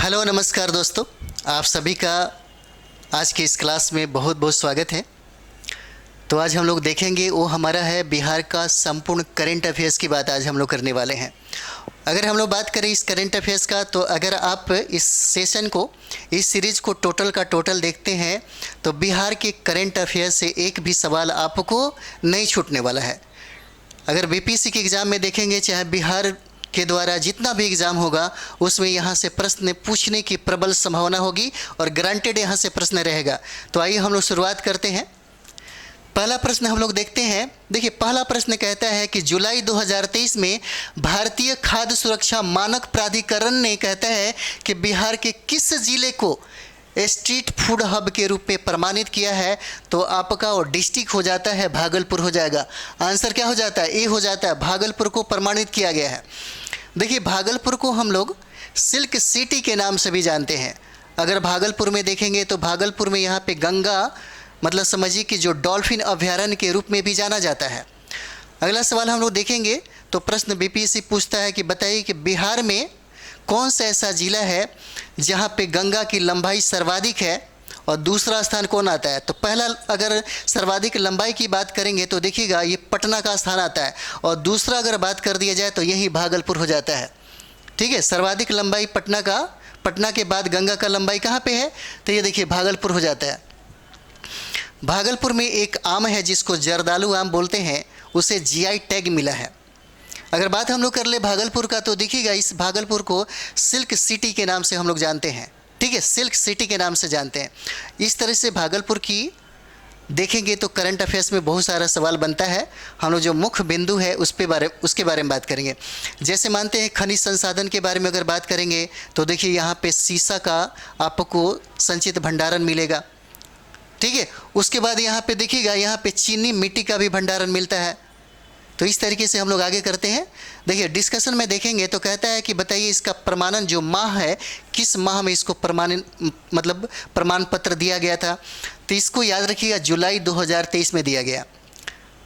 Hello नमस्कार दोस्तों, आप सभी का आज की इस क्लास में बहुत बहुत स्वागत है। तो आज हम लोग देखेंगे वो हमारा है बिहार का संपूर्ण करंट अफेयर्स की बात आज हम लोग करने वाले हैं। अगर हम लोग बात करें इस करंट अफेयर्स का, तो अगर आप इस सेशन को, इस सीरीज़ को टोटल का टोटल देखते हैं तो बिहार के करंट अफेयर्स से एक भी सवाल आपको नहीं छूटने वाला है। अगर बीपीएससी के एग्ज़ाम में देखेंगे, चाहे बिहार के द्वारा जितना भी एग्ज़ाम होगा उसमें यहाँ से प्रश्न पूछने की प्रबल संभावना होगी और गारंटेड यहाँ से प्रश्न रहेगा। तो आइए हम लोग शुरुआत करते हैं। पहला प्रश्न हम लोग देखते हैं। देखिए, पहला प्रश्न कहता है कि जुलाई 2023 में भारतीय खाद्य सुरक्षा मानक प्राधिकरण ने कहता है कि बिहार के किस जिले को स्ट्रीट फूड हब के रूप में प्रमाणित किया है। तो आपका और डिस्ट्रिक्ट हो जाता है भागलपुर हो जाएगा। आंसर क्या हो जाता है? ए हो जाता है। भागलपुर को प्रमाणित किया गया है। देखिए, भागलपुर को हम लोग सिल्क सिटी के नाम से भी जानते हैं। अगर भागलपुर में देखेंगे तो भागलपुर में यहाँ पे गंगा मतलब समझिए कि जो डॉल्फिन अभयारण्य के रूप में भी जाना जाता है। अगला सवाल हम लोग देखेंगे तो प्रश्न बीपीएससी पूछता है कि बताइए कि बिहार में कौन सा ऐसा जिला है जहाँ पे गंगा की लंबाई सर्वाधिक है और दूसरा स्थान कौन आता है। तो पहला अगर सर्वाधिक लंबाई की बात करेंगे तो देखिएगा ये पटना का स्थान आता है और दूसरा अगर बात कर दिया जाए तो यही भागलपुर हो जाता है। ठीक है, सर्वाधिक लंबाई पटना के बाद गंगा का लंबाई कहाँ पे है? तो ये देखिए भागलपुर हो जाता है। भागलपुर में एक आम है जिसको जर्दालू आम बोलते हैं, उसे जीआई टैग मिला है। अगर बात हम लोग कर ले भागलपुर का तो देखिएगा इस भागलपुर को सिल्क सिटी के नाम से हम लोग जानते हैं। ठीक है, सिल्क सिटी के नाम से जानते हैं। इस तरह से भागलपुर की देखेंगे तो करंट अफेयर्स में बहुत सारा सवाल बनता है। हम लोग जो मुख्य बिंदु है उसके बारे में बात करेंगे। जैसे मानते हैं खनिज संसाधन के बारे में अगर बात करेंगे तो देखिए यहाँ पे सीसा का आपको संचित भंडारण मिलेगा। ठीक है, उसके बाद यहाँ पे देखिएगा यहाँ पे चीनी मिट्टी का भी भंडारण मिलता है। तो इस तरीके से हम लोग आगे करते हैं। देखिए, डिस्कशन में देखेंगे तो कहता है कि बताइए इसका प्रमाणन जो माह है, किस माह में इसको प्रमाण पत्र दिया गया था। तो इसको याद रखिएगा, जुलाई 2023 में दिया गया।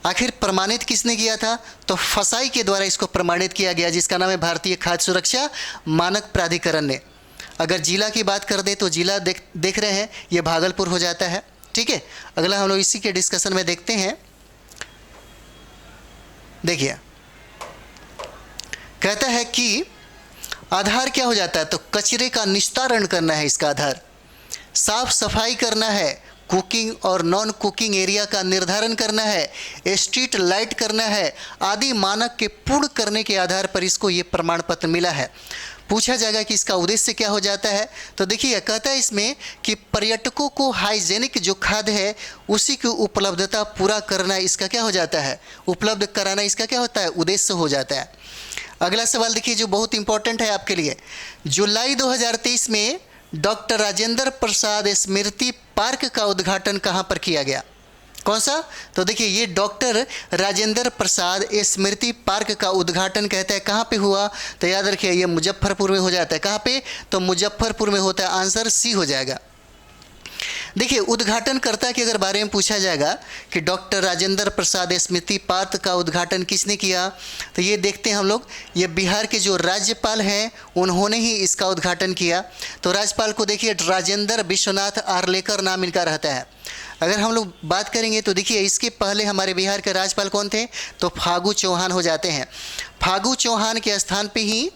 आखिर प्रमाणित किसने किया था? तो फसाई के द्वारा इसको प्रमाणित किया गया, जिसका नाम है भारतीय खाद्य सुरक्षा मानक प्राधिकरण ने। अगर जिला की बात कर दे तो जिला देख रहे हैं ये भागलपुर हो जाता है। ठीक है, अगला हम लोग इसी के डिस्कशन में देखते हैं। देखिए, कहता है कि आधार क्या हो जाता है? तो कचरे का निस्तारण करना है, इसका आधार साफ सफाई करना है, कुकिंग और नॉन कुकिंग एरिया का निर्धारण करना है, स्ट्रीट लाइट करना है आदि मानक के पूर्ण करने के आधार पर इसको ये प्रमाण पत्र मिला है। पूछा जाएगा कि इसका उद्देश्य क्या हो जाता है। तो देखिए, कहता है इसमें कि पर्यटकों को हाइजेनिक जो खाद्य है उसी की उपलब्धता पूरा करना इसका क्या हो जाता है? उपलब्ध कराना इसका क्या होता है? उद्देश्य हो जाता है। अगला सवाल देखिए जो बहुत इंपॉर्टेंट है आपके लिए। जुलाई 2023 में डॉक्टर राजेंद्र प्रसाद स्मृति पार्क का उद्घाटन कहाँ पर किया गया? कौन सा? तो देखिए ये डॉक्टर राजेंद्र प्रसाद स्मृति पार्क का उद्घाटन कहते हैं कहाँ पे हुआ? तो याद रखिए ये मुजफ्फरपुर में हो जाता है। कहाँ पे? तो मुजफ्फरपुर में होता है। आंसर सी हो जाएगा। देखिए, उद्घाटनकर्ता के अगर बारे में पूछा जाएगा कि डॉक्टर राजेंद्र प्रसाद स्मृति पार्क का उद्घाटन किसने किया, तो ये देखते हैं हम लोग, ये बिहार के जो राज्यपाल हैं उन्होंने ही इसका उद्घाटन किया। तो राज्यपाल को देखिए राजेंद्र विश्वनाथ आर्लेकर नाम इनका रहता है। अगर हम लोग बात करेंगे तो देखिए इसके पहले हमारे बिहार के राज्यपाल कौन थे? तो फागू चौहान हो जाते हैं। फागू चौहान के स्थान पे ही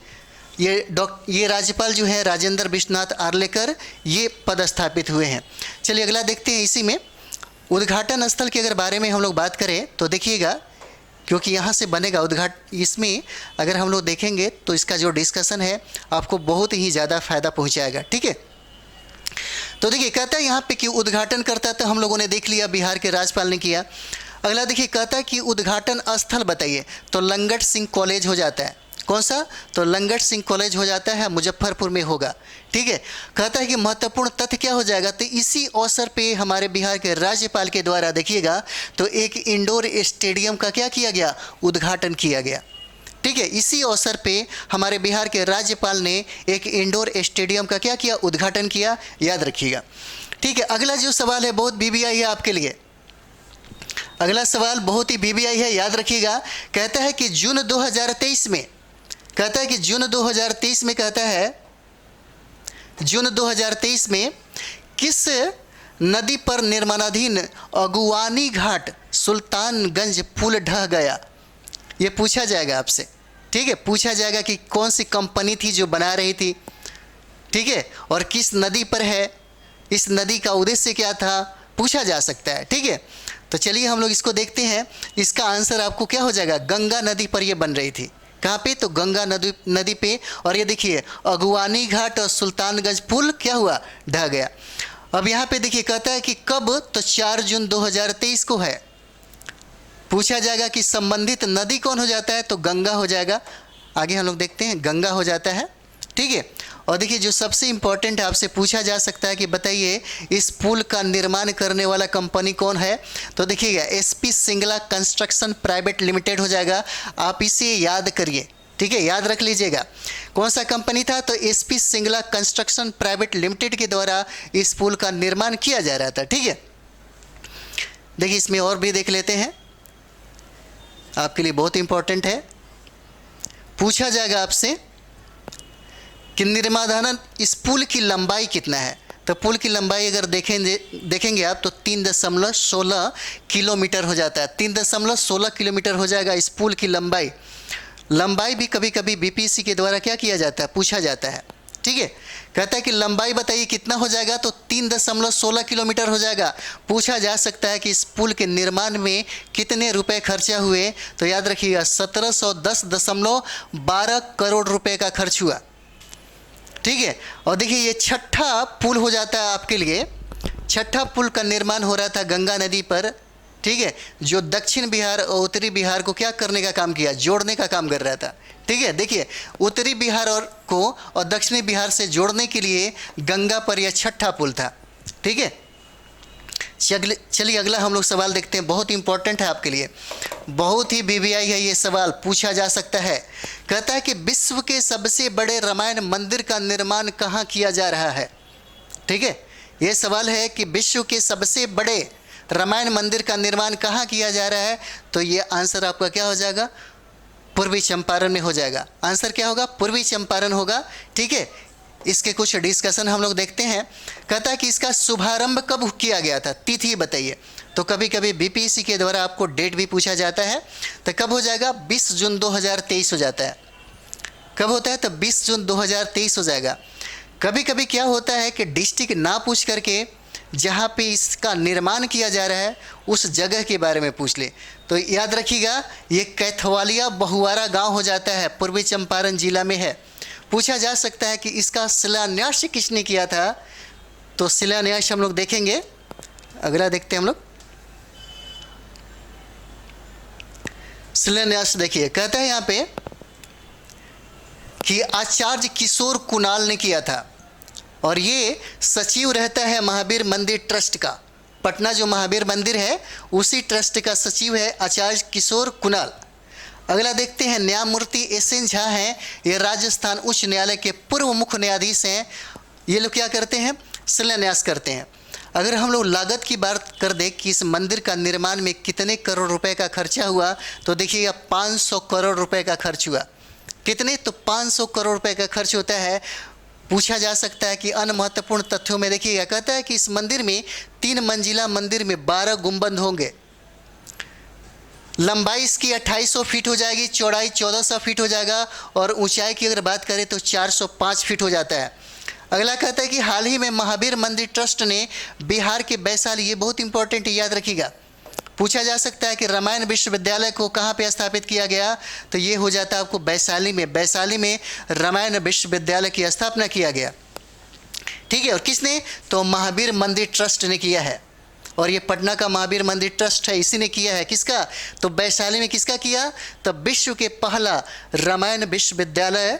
ये राज्यपाल जो है राजेंद्र विश्वनाथ आर्लेकर ये पदस्थापित हुए हैं। चलिए अगला देखते हैं। इसी में उद्घाटन स्थल के अगर बारे में हम लोग बात करें तो देखिएगा, क्योंकि यहाँ से बनेगा इसमें अगर हम लोग देखेंगे तो इसका जो डिस्कशन है आपको बहुत ही ज़्यादा फायदा पहुँचाएगा। ठीक है, तो देखिए कहता है यहाँ पे कि उद्घाटन करता तो हम लोगों ने देख लिया, बिहार के राज्यपाल ने किया। अगला देखिए कहता है कि उद्घाटन स्थल बताइए, तो लंगट सिंह कॉलेज हो जाता है। कौन सा? तो लंगट सिंह कॉलेज हो जाता है, मुजफ्फरपुर में होगा। ठीक है, कहता है कि महत्वपूर्ण तथ्य क्या हो जाएगा? तो इसी अवसर पे हमारे बिहार के राज्यपाल के द्वारा देखिएगा तो एक इंडोर स्टेडियम का क्या किया गया? उद्घाटन किया गया। ठीक है, इसी अवसर पे हमारे बिहार के राज्यपाल ने एक इंडोर स्टेडियम का क्या किया? उद्घाटन किया। याद रखिएगा। ठीक है, अगला जो सवाल है बहुत बीबीआई है आपके लिए। अगला सवाल बहुत ही बीबीआई है, याद रखिएगा। कहता है कि जून 2023 में कहता है जून 2023 में किस नदी पर निर्माणाधीन अगुवानी घाट सुल्तानगंज पुल ढह गया? ये पूछा जाएगा आपसे, ठीक है। पूछा जाएगा कि कौन सी कंपनी थी जो बना रही थी, ठीक है, और किस नदी पर है, इस नदी का उद्देश्य क्या था, पूछा जा सकता है, ठीक है। तो चलिए हम लोग इसको देखते हैं। इसका आंसर आपको क्या हो जाएगा? गंगा नदी पर ये बन रही थी। कहाँ पे? तो गंगा नदी पे। और ये देखिए अगुवानी घाट और सुल्तानगंज पुल क्या हुआ? ढह गया। अब यहाँ पे देखिए कहता है कि कब? तो 4 जून 2023 को है। पूछा जाएगा कि संबंधित नदी कौन हो जाता है? तो गंगा हो जाएगा। आगे हम लोग देखते हैं, गंगा हो जाता है, ठीक है। और देखिए जो सबसे इम्पोर्टेंट है, आपसे पूछा जा सकता है कि बताइए इस पुल का निर्माण करने वाला कंपनी कौन है? तो देखिएगा SP Singla construction private limited हो जाएगा। आप इसे याद करिए, ठीक है, याद रख लीजिएगा। कौन सा कंपनी था? तो SP Singla construction private limited के द्वारा इस पुल का निर्माण किया जा रहा था, ठीक है। देखिए इसमें और भी देख लेते हैं, आपके लिए बहुत इंपॉर्टेंट है। पूछा जाएगा आपसे कि निर्माणाधीन इस पुल की लंबाई कितना है? तो पुल की लंबाई अगर देखेंगे आप तो 3.16 किलोमीटर हो जाता है। 3.16 किलोमीटर हो जाएगा इस पुल की लंबाई। लंबाई भी कभी कभी बीपीएससी के द्वारा क्या किया जाता है? पूछा जाता है, ठीक है। कहता है कि लंबाई बताइए कितना हो जाएगा? तो 3.16 किलोमीटर हो जाएगा। पूछा जा सकता है कि इस पुल के निर्माण में कितने रुपए खर्चा हुए? तो याद रखिएगा 1710.12 करोड़ रुपए का खर्च हुआ, ठीक है। और देखिए ये छठा पुल हो जाता है आपके लिए। छठा पुल का निर्माण हो रहा था गंगा नदी पर, ठीक है, जो दक्षिण बिहार और उत्तरी बिहार को क्या करने का काम किया? जोड़ने का काम कर रहा था, ठीक है। देखिए उत्तरी बिहार और दक्षिणी बिहार से जोड़ने के लिए गंगा पर यह छठा पुल था, ठीक है। चलिए अगला हम लोग सवाल देखते हैं, बहुत इंपॉर्टेंट है आपके लिए, बहुत ही वीवीआई है ये सवाल, पूछा जा सकता है। कहता है कि विश्व के सबसे बड़े रामायण मंदिर का निर्माण कहाँ किया जा रहा है? ठीक है, ये सवाल है कि विश्व के सबसे बड़े रामायण मंदिर का निर्माण कहाँ किया जा रहा है? तो ये आंसर आपका क्या हो जाएगा? पूर्वी चंपारण में हो जाएगा। आंसर क्या होगा? पूर्वी चंपारण होगा, ठीक है। इसके कुछ डिस्कशन हम लोग देखते हैं। कहता है कि इसका शुभारंभ कब किया गया था? तिथि बताइए। तो कभी कभी बीपीएससी के द्वारा आपको डेट भी पूछा जाता है। तो कब हो जाएगा? 20 जून 2023 हो जाता है। कब होता है? तो 20 जून 2023 हो जाएगा। कभी कभी क्या होता है कि डिस्ट्रिक्ट ना पूछ करके जहाँ पे इसका निर्माण किया जा रहा है उस जगह के बारे में पूछ ले। तो याद रखिएगा ये कैथवालिया बहुआरा गांव हो जाता है, पूर्वी चंपारण जिला में है। पूछा जा सकता है कि इसका शिलान्यास किसने किया था? तो शिलान्यास हम लोग देखेंगे, अगला देखते हैं हम लोग। शिलान्यास देखिए, कहता है यहाँ पे कि आचार्य किशोर कुणाल ने किया था और ये सचिव रहता है महावीर मंदिर ट्रस्ट का। पटना जो महावीर मंदिर है उसी ट्रस्ट का सचिव है आचार्य किशोर कुणाल। अगला देखते हैं, न्यायमूर्ति एस.एन. झा हैं, ये राजस्थान उच्च न्यायालय के पूर्व मुख्य न्यायाधीश हैं। ये लोग क्या करते हैं? शिलान्यास करते हैं। अगर हम लोग लागत की बात कर दें कि इस मंदिर का निर्माण में कितने करोड़ रुपए का खर्चा हुआ, तो देखिएगा 500 करोड़ रुपए का खर्च हुआ। कितने? तो 500 करोड़ रुपए का खर्च होता है। पूछा जा सकता है कि अन्य महत्वपूर्ण तथ्यों में देखिएगा, कहता है कि इस मंदिर में 3 मंजिला मंदिर में 12 गुंबद होंगे। लंबाई इसकी 2800 फीट हो जाएगी, चौड़ाई 1400 फीट हो जाएगा और ऊंचाई की अगर बात करें तो 405 फीट हो जाता है। अगला कहता है कि हाल ही में महावीर मंदिर ट्रस्ट ने बिहार के वैशाली, ये बहुत इंपॉर्टेंट है, याद रखिएगा। पूछा जा सकता है कि रामायण विश्वविद्यालय को कहाँ पे स्थापित किया गया? तो ये हो जाता है आपको वैशाली में। वैशाली में रामायण विश्वविद्यालय की स्थापना किया गया, ठीक है। और किसने? तो महावीर मंदिर ट्रस्ट ने किया है। और ये पटना का महावीर मंदिर ट्रस्ट है, इसी ने किया है। किसका? तो वैशाली में किसका किया? तो विश्व के पहला रामायण विश्वविद्यालय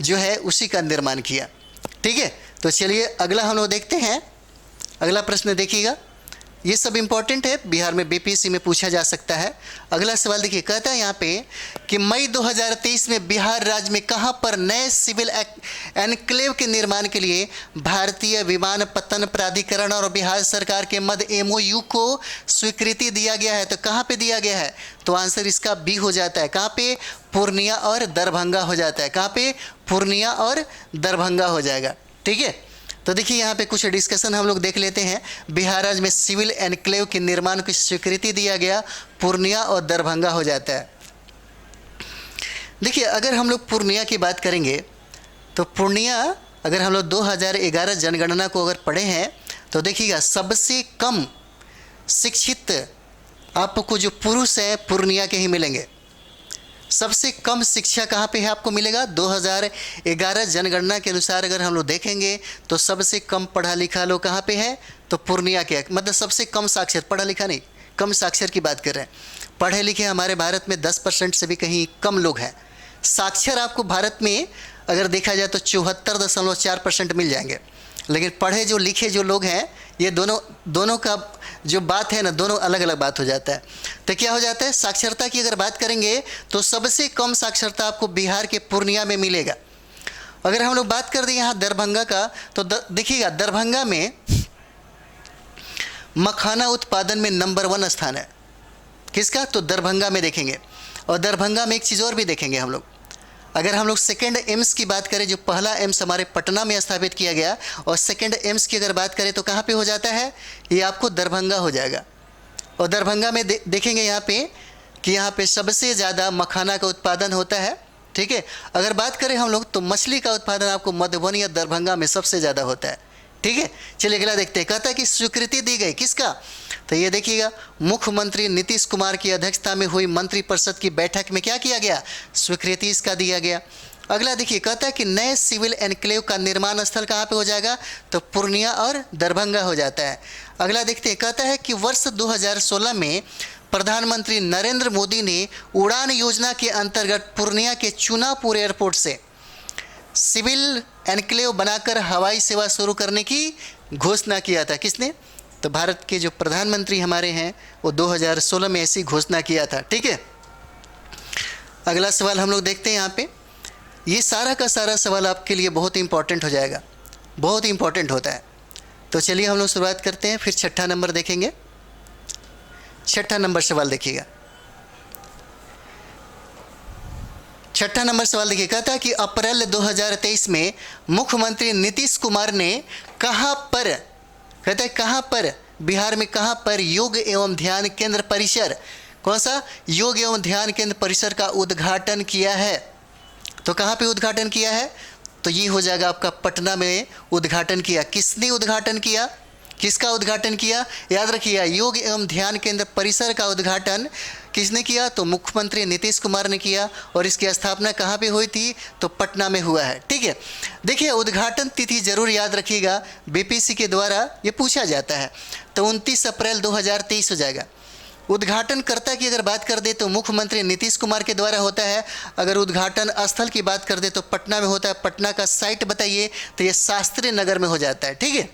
जो है उसी का निर्माण किया, ठीक है। तो चलिए अगला हम लोग देखते हैं। अगला प्रश्न देखिएगा, ये सब इंपॉर्टेंट है, बिहार में बीपीएससी में पूछा जा सकता है। अगला सवाल देखिए, कहता है यहाँ पे कि मई 2023 में बिहार राज्य में कहाँ पर नए सिविल एनक्लेव के निर्माण के लिए भारतीय विमानपत्तन प्राधिकरण और बिहार सरकार के मध्य एमओयू को स्वीकृति दिया गया है? तो कहाँ पे दिया गया है? तो आंसर इसका बी हो जाता है। कहाँ पे? पूर्णिया और दरभंगा हो जाता है। कहाँ पे? पूर्णिया और दरभंगा हो जाएगा, ठीक है। तो देखिए यहाँ पे कुछ डिस्कशन हम लोग देख लेते हैं। बिहार राज्य में सिविल एनक्लेव के निर्माण की स्वीकृति दिया गया, पूर्णिया और दरभंगा हो जाता है। देखिए अगर हम लोग पूर्णिया की बात करेंगे तो पूर्णिया, अगर हम लोग 2011 जनगणना को अगर पढ़े हैं तो देखिएगा सबसे कम शिक्षित आपको जो पुरुष हैं पूर्णिया के ही मिलेंगे। सबसे कम शिक्षा कहाँ पे है आपको मिलेगा? 2011 जनगणना के अनुसार अगर हम लोग देखेंगे तो सबसे कम पढ़ा लिखा लोग कहाँ पे है? तो पूर्णिया के, मतलब सबसे कम साक्षर, पढ़ा लिखा नहीं, कम साक्षर की बात कर रहे हैं। पढ़े लिखे हमारे भारत में 10% से भी कहीं कम लोग हैं। साक्षर आपको भारत में अगर देखा जाए तो 74.4% मिल जाएंगे, लेकिन पढ़े जो लिखे जो लोग हैं ये दोनों का जो बात है ना, दोनों अलग अलग बात हो जाता है। तो क्या हो जाता है, साक्षरता की अगर बात करेंगे तो सबसे कम साक्षरता आपको बिहार के पूर्णिया में मिलेगा। अगर हम लोग बात कर दें यहाँ दरभंगा का तो देखिएगा दरभंगा में मखाना उत्पादन में नंबर 1 स्थान है। किसका? तो दरभंगा में देखेंगे। और दरभंगा में एक चीज़ और भी देखेंगे हम लोग, अगर हम लोग सेकेंड एम्स की बात करें, जो पहला एम्स हमारे पटना में स्थापित किया गया, और सेकेंड एम्स की अगर बात करें तो कहाँ पे हो जाता है? ये आपको दरभंगा हो जाएगा। और दरभंगा में देखेंगे यहाँ पे कि यहाँ पे सबसे ज़्यादा मखाना का उत्पादन होता है। ठीक है, अगर बात करें हम लोग तो मछली का उत्पादन आपको मधुबनी या दरभंगा में सबसे ज़्यादा होता है। ठीक है, चलिए अगला देखते हैं। कहता है कि स्वीकृति दी गई किसका? तो ये देखिएगा मुख्यमंत्री नीतीश कुमार की अध्यक्षता में हुई मंत्रिपरिषद की बैठक में क्या किया गया? स्वीकृति इसका दिया गया। अगला देखिए, कहता है कि नए सिविल एनक्लेव का निर्माण स्थल कहाँ पे हो जाएगा? तो पूर्णिया और दरभंगा हो जाता है। अगला देखते हैं, कहता है कि वर्ष 2016 में प्रधानमंत्री नरेंद्र मोदी ने उड़ान योजना के अंतर्गत पूर्णिया के चुनापुर एयरपोर्ट से सिविल एनक्लेव बनाकर हवाई सेवा शुरू करने की घोषणा किया था। किसने? तो भारत के जो प्रधानमंत्री हमारे हैं वो 2016 में ऐसी घोषणा किया था। ठीक है, अगला सवाल हम लोग देखते हैं यहाँ पे। ये सारा का सारा सवाल आपके लिए बहुत इंपॉर्टेंट हो जाएगा, बहुत इंपॉर्टेंट होता है। तो चलिए हम लोग शुरुआत करते हैं, फिर छठा नंबर देखेंगे। छठा नंबर सवाल देखिएगा। छठा नंबर सवाल देखिए, कहता है कि अप्रैल 2023 में मुख्यमंत्री नीतीश कुमार ने कहाँ पर, कहता है कहाँ पर, बिहार में कहाँ पर योग एवं ध्यान केंद्र परिसर, कौन सा? योग एवं ध्यान केंद्र परिसर का उद्घाटन किया है। तो कहाँ पे उद्घाटन किया है? तो ये हो जाएगा आपका पटना में उद्घाटन किया। किसने उद्घाटन किया? किसका उद्घाटन किया? याद रखिएगा, योग एवं ध्यान केंद्र परिसर का उद्घाटन किसने किया? तो मुख्यमंत्री नीतीश कुमार ने किया। और इसकी स्थापना कहाँ पे हुई थी? तो पटना में हुआ है। ठीक है, देखिए उद्घाटन तिथि जरूर याद रखिएगा, बीपीएससी के द्वारा ये पूछा जाता है। तो 29 अप्रैल 2023 हो जाएगा। उद्घाटनकर्ता की अगर बात कर दे तो मुख्यमंत्री नीतीश कुमार के द्वारा होता है। अगर उद्घाटन स्थल की बात कर दे तो पटना में होता है। पटना का साइट बताइए, तो ये शास्त्री नगर में हो जाता है। ठीक है,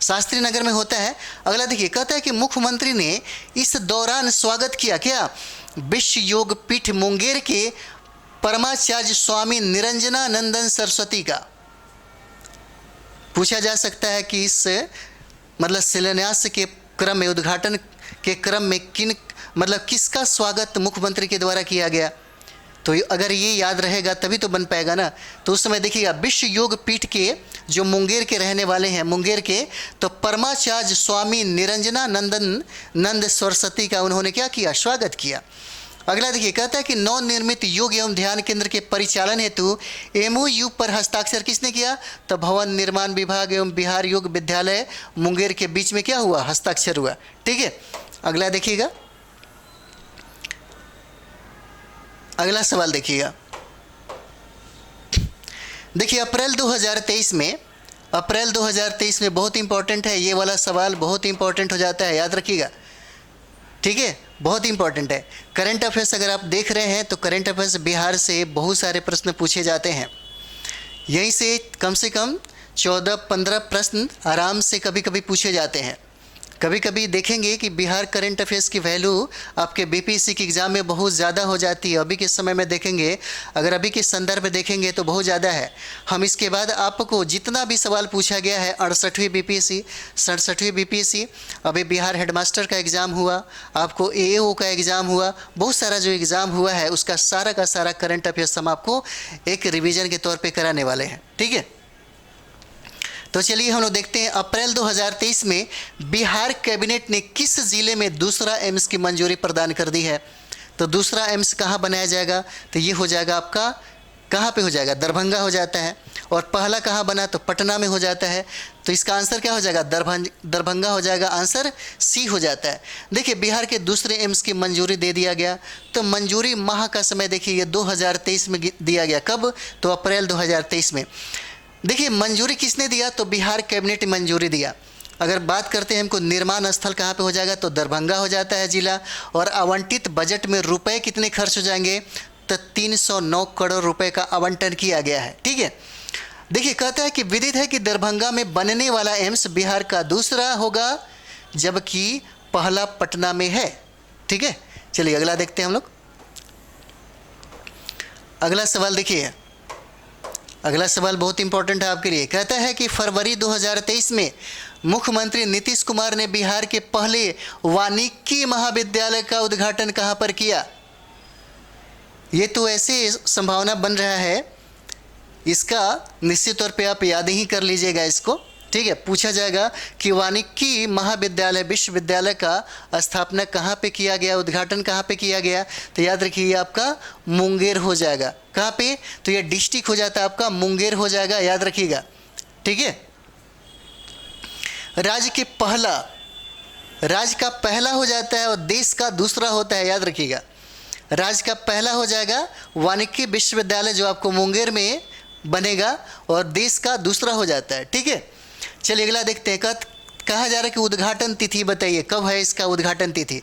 शास्त्री नगर में होता है। अगला देखिए, कहता है कि मुख्यमंत्री ने इस दौरान स्वागत किया क्या? विश्व योग पीठ मुंगेर के परमाचार्य स्वामी निरंजनानंदन सरस्वती का। पूछा जा सकता है कि इस मतलब शिलान्यास के क्रम में, उद्घाटन के क्रम में किसका स्वागत मुख्यमंत्री के द्वारा किया गया? तो अगर ये याद रहेगा तभी तो बन पाएगा ना। तो उस समय देखिएगा विश्व योग पीठ के जो मुंगेर के रहने वाले हैं, मुंगेर के, तो परमाचार्य स्वामी निरंजनानंदन नंद सरस्वती का उन्होंने क्या किया? स्वागत किया। अगला देखिए, कहता है कि नवनिर्मित योग एवं ध्यान केंद्र के परिचालन हेतु MOU पर हस्ताक्षर किसने किया? तो भवन निर्माण विभाग एवं बिहार योग विद्यालय मुंगेर के बीच में क्या हुआ? हस्ताक्षर हुआ। ठीक है, अगला देखिएगा, अगला सवाल देखिएगा। देखिए अप्रैल 2023 में बहुत इंपॉर्टेंट है ये वाला सवाल, बहुत इंपॉर्टेंट हो जाता है, याद रखिएगा। ठीक है, बहुत इंपॉर्टेंट है। करंट अफेयर्स अगर आप देख रहे हैं तो करंट अफेयर्स बिहार से बहुत सारे प्रश्न पूछे जाते हैं। यहीं से कम 14-15 प्रश्न आराम से कभी कभी पूछे जाते हैं। कभी कभी देखेंगे कि बिहार करंट अफेयर्स की वैल्यू आपके बीपीएससी के एग्ज़ाम में बहुत ज़्यादा हो जाती है। अभी के समय में देखेंगे, अगर अभी के संदर्भ में देखेंगे तो बहुत ज़्यादा है। हम इसके बाद आपको जितना भी सवाल पूछा गया है, 68वीं बीपीएससी, 67वीं बीपीएससी, अभी बिहार हेडमास्टर का एग्ज़ाम हुआ, आपको AAO का एग्ज़ाम हुआ, बहुत सारा जो एग्ज़ाम हुआ है उसका सारा का सारा करंट अफेयर्स हम आपको एक रिविज़न के तौर पर कराने वाले हैं। ठीक है, तो चलिए हम लोग देखते हैं अप्रैल 2023 में बिहार कैबिनेट ने किस जिले में दूसरा एम्स की मंजूरी प्रदान कर दी है। तो दूसरा एम्स कहाँ बनाया जाएगा, तो ये हो जाएगा आपका, कहाँ पे हो जाएगा, दरभंगा हो जाता है। और पहला कहाँ बना, तो पटना में हो जाता है। तो इसका आंसर क्या हो जाएगा, दरभंगा हो जाएगा, आंसर सी हो जाता है। देखिए बिहार के दूसरे एम्स की मंजूरी दे दिया गया। तो मंजूरी माह का समय देखिए ये 2023 में दिया गया, कब, तो अप्रैल 2023 में। देखिए मंजूरी किसने दिया, तो बिहार कैबिनेट ने मंजूरी दिया। अगर बात करते हैं हमको निर्माण स्थल कहाँ पे हो जाएगा, तो दरभंगा हो जाता है जिला। और आवंटित बजट में रुपए कितने खर्च हो जाएंगे, तो 309 करोड़ रुपए का आवंटन किया गया है। ठीक है, देखिए कहता है कि विदित है कि दरभंगा में बनने वाला एम्स बिहार का दूसरा होगा, जबकि पहला पटना में है। ठीक है, चलिए अगला देखते हैं हम लोग। अगला सवाल देखिए, अगला सवाल बहुत इंपॉर्टेंट है आपके लिए। कहता है कि फरवरी 2023 में मुख्यमंत्री नीतीश कुमार ने बिहार के पहले वानिकी महाविद्यालय का उद्घाटन कहाँ पर किया। ये तो ऐसे संभावना बन रहा है, इसका निश्चित तौर पे आप याद ही कर लीजिएगा इसको। ठीक है, पूछा जाएगा कि वानिकी महाविद्यालय विश्वविद्यालय का स्थापना कहाँ पे किया गया, उद्घाटन कहाँ पे किया गया, तो याद रखिए आपका मुंगेर हो जाएगा। कहाँ पे, तो ये डिस्ट्रिक्ट हो जाता है आपका, मुंगेर हो जाएगा, याद रखिएगा। ठीक है, राज्य का पहला हो जाता है और देश का दूसरा होता है, याद रखिएगा। राज्य का पहला हो जाएगा वानिकी विश्वविद्यालय जो आपको मुंगेर में बनेगा, और देश का दूसरा हो जाता है। ठीक है, चलिए अगला देखते हैं। कहा जा रहा है कि उद्घाटन तिथि बताइए, कब है इसका उद्घाटन तिथि।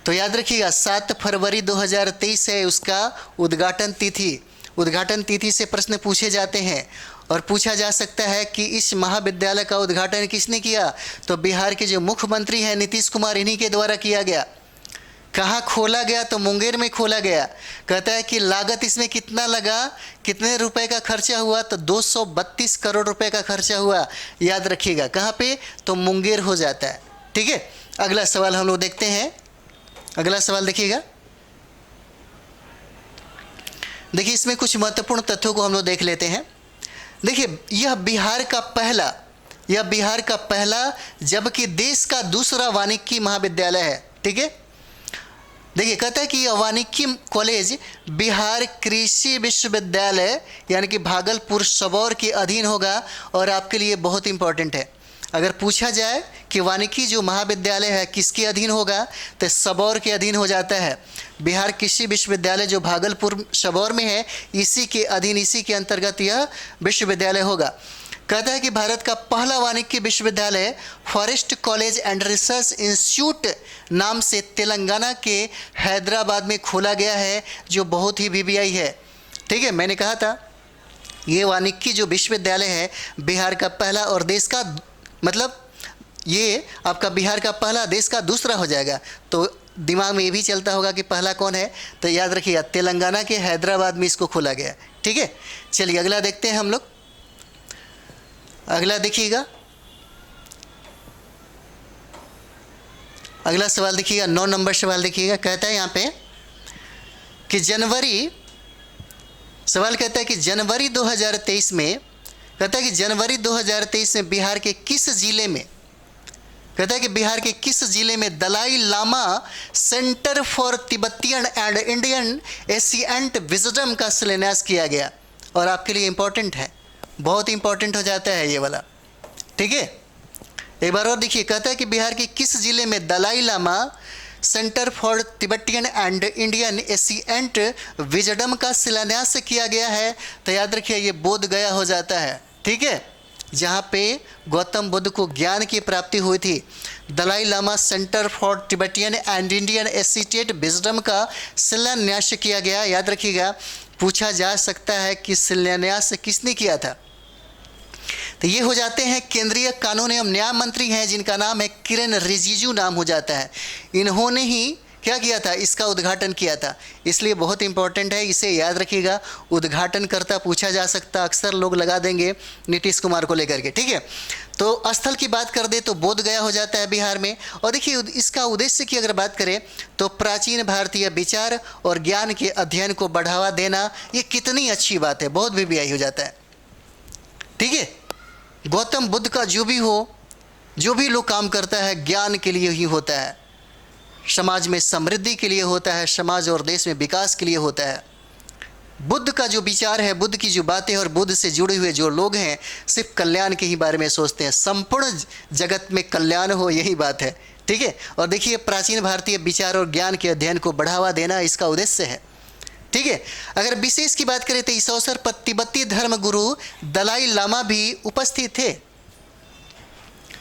तो याद रखिएगा 7 फरवरी 2023 है उसका उद्घाटन तिथि। उद्घाटन तिथि से प्रश्न पूछे जाते हैं और पूछा जा सकता है कि इस महाविद्यालय का उद्घाटन किसने किया, तो बिहार के जो मुख्यमंत्री हैं नीतीश कुमार, इन्हीं के द्वारा किया गया। कहाँ खोला गया, तो मुंगेर में खोला गया। कहता है कि लागत इसमें कितना लगा, कितने रुपए का खर्चा हुआ, तो 232 करोड़ रुपए का खर्चा हुआ, याद रखिएगा। कहाँ पे, तो मुंगेर हो जाता है। ठीक है, अगला सवाल हम लोग देखते हैं। अगला सवाल देखिएगा, देखिए इसमें कुछ महत्वपूर्ण तथ्यों को हम लोग देख लेते हैं। देखिए यह बिहार का पहला जबकि देश का दूसरा वानिकी महाविद्यालय है। ठीक है, देखिए कहता है कि यह वानिकी कॉलेज बिहार कृषि विश्वविद्यालय यानी कि भागलपुर सबौर के अधीन होगा। और आपके लिए बहुत इंपॉर्टेंट है, अगर पूछा जाए कि वानिकी जो महाविद्यालय है किसके अधीन होगा, तो सबौर के अधीन हो जाता है। बिहार कृषि विश्वविद्यालय जो भागलपुर सबौर में है, इसी के अधीन, इसी के अंतर्गत यह विश्वविद्यालय होगा। कहता है कि भारत का पहला वानिकी विश्वविद्यालय forest college and research institute नाम से तेलंगाना के हैदराबाद में खोला गया है, जो बहुत ही वीवीआई है। ठीक है, मैंने कहा था ये वानिकी जो विश्वविद्यालय है बिहार का पहला और देश का, मतलब ये आपका बिहार का पहला, देश का दूसरा हो जाएगा। तो दिमाग में ये भी चलता होगा कि पहला कौन है, तो याद रखिएगा तेलंगाना के हैदराबाद में इसको खोला गया। ठीक है, चलिए अगला देखते हैं हम लोग। अगला देखिएगा, अगला सवाल देखिएगा, 9 नंबर सवाल देखिएगा। कहता है यहाँ पे कि सवाल कहता है कि जनवरी 2023 में, कहता है कि जनवरी 2023 में बिहार के किस जिले में, कहता है कि बिहार के किस जिले में Dalai Lama Centre for Tibetan and Indian Ancient Wisdom का शिलान्यास किया गया। और आपके लिए इंपॉर्टेंट है, बहुत इंपॉर्टेंट हो जाता है ये वाला। ठीक है, एक बार और देखिए। कहता है कि बिहार के किस जिले में Dalai Lama Centre for Tibetan and Indian Ancient Wisdom का शिलान्यास किया गया है, तो याद रखिए ये बोध गया हो जाता है। ठीक है, जहाँ पे गौतम बुद्ध को ज्ञान की प्राप्ति हुई थी। Dalai Lama Centre for Tibetan and Indian Ancient Wisdom का शिलान्यास किया गया, याद रखिएगा। पूछा जा सकता है कि शिलान्यास किसने किया था, तो ये हो जाते हैं केंद्रीय कानून एवं न्याय मंत्री हैं जिनका नाम है किरेन रिजिजू नाम हो जाता है। इन्होंने ही क्या किया था, इसका उद्घाटन किया था। इसलिए बहुत इंपॉर्टेंट है, इसे याद रखिएगा। उद्घाटनकर्ता पूछा जा सकता, अक्सर लोग लगा देंगे नीतीश कुमार को लेकर के। ठीक है, तो स्थल की बात कर दे तो बोध गया हो जाता है बिहार में। और देखिए इसका उद्देश्य की अगर बात करें तो प्राचीन भारतीय विचार और ज्ञान के अध्ययन को बढ़ावा देना, ये कितनी अच्छी बात है, बहुत वीवीआई हो जाता है। ठीक है, गौतम बुद्ध का जो भी हो, जो भी लोग काम करता है ज्ञान के लिए ही होता है, समाज में समृद्धि के लिए होता है, समाज और देश में विकास के लिए होता है। बुद्ध का जो विचार है, बुद्ध की जो बातें और बुद्ध से जुड़े हुए जो लोग हैं सिर्फ कल्याण के ही बारे में सोचते हैं, संपूर्ण जगत में कल्याण हो, यही बात है। ठीक है। और देखिए, प्राचीन भारतीय विचार और ज्ञान के अध्ययन को बढ़ावा देना इसका उद्देश्य है। ठीक है। अगर विशेष की बात करें तो इस अवसर पर तिब्बती धर्म गुरु दलाई लामा भी उपस्थित थे।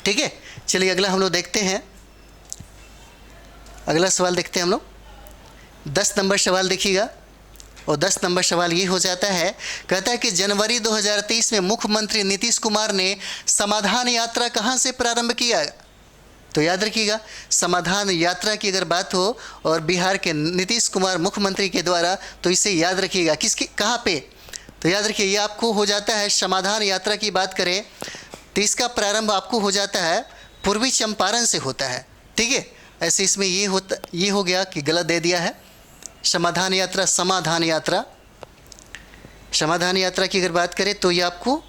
ठीक है। चलिए अगला हम लोग देखते हैं, अगला सवाल देखते हैं हम लोग। 10 नंबर सवाल देखिएगा, और 10 नंबर सवाल ये हो जाता है, कहता है कि जनवरी 2023 में मुख्यमंत्री नीतीश कुमार ने समाधान यात्रा कहाँ से प्रारंभ किया? तो याद रखिएगा, समाधान यात्रा की अगर बात हो और बिहार के नीतीश कुमार मुख्यमंत्री के द्वारा, तो इसे याद रखिएगा किसकी, कहाँ पे? तो याद रखिए, ये आपको हो जाता है, समाधान यात्रा की बात करें तो इसका प्रारंभ आपको हो जाता है पूर्वी चंपारण से होता है। ठीक है। ऐसे इसमें ये हो गया कि गलत दे दिया है। समाधान यात्रा, समाधान यात्रा, समाधान यात्रा की अगर बात करें तो ये आपको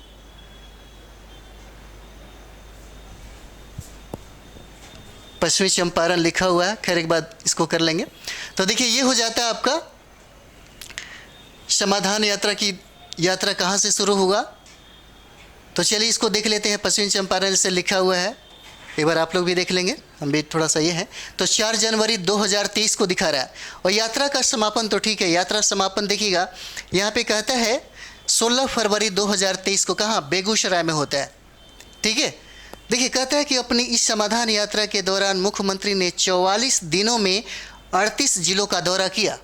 पश्चिमी चंपारण लिखा हुआ है। खैर एक बात इसको कर लेंगे। तो देखिए, ये हो जाता है आपका समाधान यात्रा की यात्रा कहाँ से शुरू हुआ। तो चलिए इसको देख लेते हैं, पश्चिमी चंपारण से लिखा हुआ है, एक बार आप लोग भी देख लेंगे, हम भी थोड़ा सा ये है। तो 4 जनवरी 2023 को दिखा रहा है। और यात्रा का समापन तो ठीक है, यात्रा समापन देखिएगा, यहाँ पे कहता है 16 फरवरी 2023 को, कहाँ? बेगूसराय में होता है। ठीक है। देखिए, कहता है कि अपनी इस समाधान यात्रा के दौरान मुख्यमंत्री ने 44 दिनों में 38 जिलों का दौरा किया।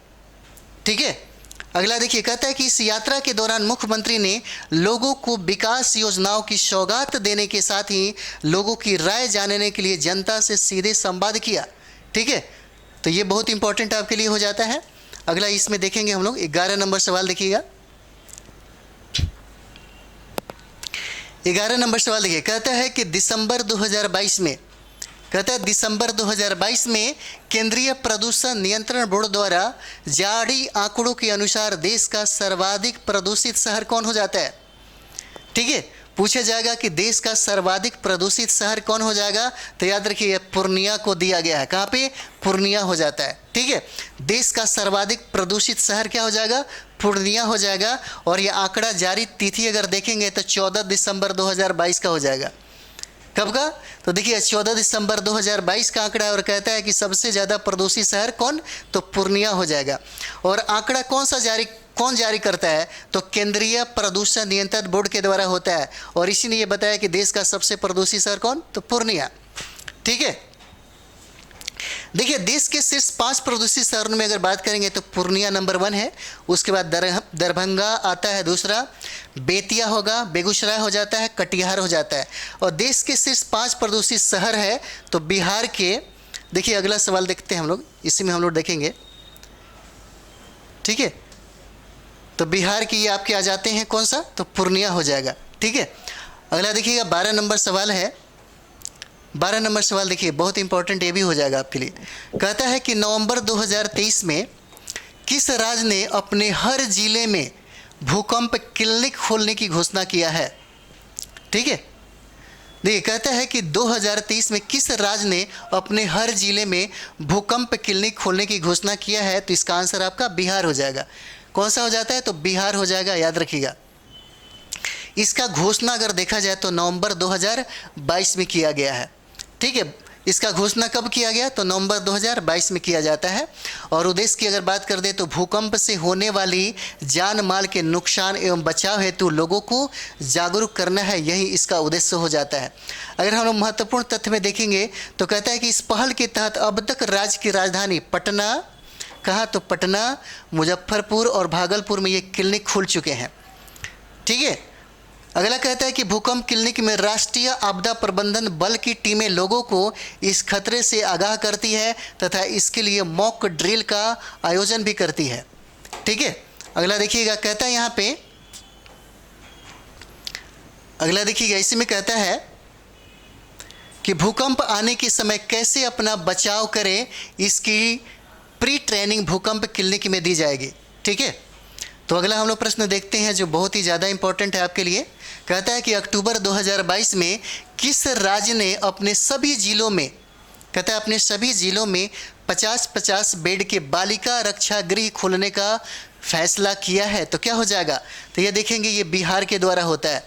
ठीक है। अगला देखिए, कहता है कि इस यात्रा के दौरान मुख्यमंत्री ने लोगों को विकास योजनाओं की सौगात देने के साथ ही लोगों की राय जानने के लिए जनता से सीधे संवाद किया। ठीक है। तो ये बहुत इंपॉर्टेंट आपके लिए हो जाता है। अगला इसमें देखेंगे हम लोग, 11 नंबर सवाल देखिएगा। 11 नंबर सवाल देखिए, कहता है कि दिसंबर 2022 में, कहता है दिसंबर 2022 में केंद्रीय प्रदूषण नियंत्रण बोर्ड द्वारा जारी आंकड़ों के अनुसार देश का सर्वाधिक प्रदूषित शहर कौन हो जाता है? ठीक है। पूछा जाएगा कि देश का सर्वाधिक प्रदूषित शहर कौन हो जाएगा, तो याद रखिए पूर्णिया को दिया गया है। कहाँ पे? पूर्णिया हो जाता है। ठीक है। देश का सर्वाधिक प्रदूषित शहर क्या हो जाएगा? पूर्णिया हो जाएगा। और यह आंकड़ा जारी तिथि अगर देखेंगे तो 14 दिसंबर 2022 का हो जाएगा। कब का? तो देखिए 14 दिसंबर 2022 का आंकड़ा है, और कहता है कि सबसे ज़्यादा प्रदूषित शहर कौन? तो पूर्णिया हो जाएगा। और आंकड़ा कौन जारी करता है? तो केंद्रीय प्रदूषण नियंत्रण बोर्ड के द्वारा होता है, और इसी ने ये बताया कि देश का सबसे प्रदूषित शहर कौन? तो पूर्णिया। ठीक है। देखिए, देश के शीर्ष 5 प्रदूषित शहरों में अगर बात करेंगे तो पूर्णिया नंबर 1 है, उसके बाद दरभंगा आता है दूसरा, बेतिया होगा, बेगूसराय हो जाता है, कटिहार हो जाता है। और देश के शीर्ष 5 प्रदूषित शहर है तो बिहार के, देखिए अगला सवाल देखते हैं हम लोग, इसी में हम लोग देखेंगे। ठीक है। तो बिहार की ये आपके आ जाते हैं कौन सा? तो पूर्णिया हो जाएगा। ठीक है। अगला देखिएगा 12 नंबर सवाल है। 12 नंबर सवाल देखिए, बहुत इंपॉर्टेंट ये भी हो जाएगा आपके लिए। कहता है कि नवंबर 2023 में किस राज्य ने अपने हर जिले में भूकंप क्लिनिक खोलने की घोषणा किया है? ठीक है। देखिए, कहता है कि 2023 में किस राज्य ने अपने हर जिले में भूकंप क्लिनिक खोलने की घोषणा किया है? तो इसका आंसर आपका बिहार हो जाएगा। कौन सा हो जाता है? तो बिहार हो जाएगा, याद रखिएगा। इसका घोषणा अगर देखा जाए तो नवंबर 2022 में किया गया है। ठीक है। इसका घोषणा कब किया गया? तो नवंबर 2022 में किया जाता है। और उद्देश्य की अगर बात कर दे तो भूकंप से होने वाली जान माल के नुकसान एवं बचाव हेतु लोगों को जागरूक करना है, यही इसका उद्देश्य हो जाता है। अगर हम लोग महत्वपूर्ण तथ्य में देखेंगे तो कहता है कि इस पहल के तहत अब तक राज्य की राजधानी पटना, कहाँ? तो पटना, मुजफ्फरपुर और भागलपुर में ये क्लिनिक खुल चुके हैं। ठीक है। अगला कहता है कि भूकंप क्लिनिक में राष्ट्रीय आपदा प्रबंधन बल की टीमें लोगों को इस खतरे से आगाह करती है तथा इसके लिए मॉक ड्रिल का आयोजन भी करती है। ठीक है। अगला देखिएगा, कहता है यहाँ पे, अगला देखिएगा, इसी में कहता है कि भूकंप आने के समय कैसे अपना बचाव करें, इसकी प्री ट्रेनिंग भूकंप क्लिनिक में दी जाएगी। ठीक है। तो अगला हम लोग प्रश्न देखते हैं जो बहुत ही ज़्यादा इंपॉर्टेंट है आपके लिए। कहता है कि अक्टूबर 2022 में किस राज्य ने अपने सभी जिलों में, कहता है अपने सभी जिलों में 50-50 बेड के बालिका रक्षा गृह खोलने का फैसला किया है? तो क्या हो जाएगा? तो ये देखेंगे ये बिहार के द्वारा होता है।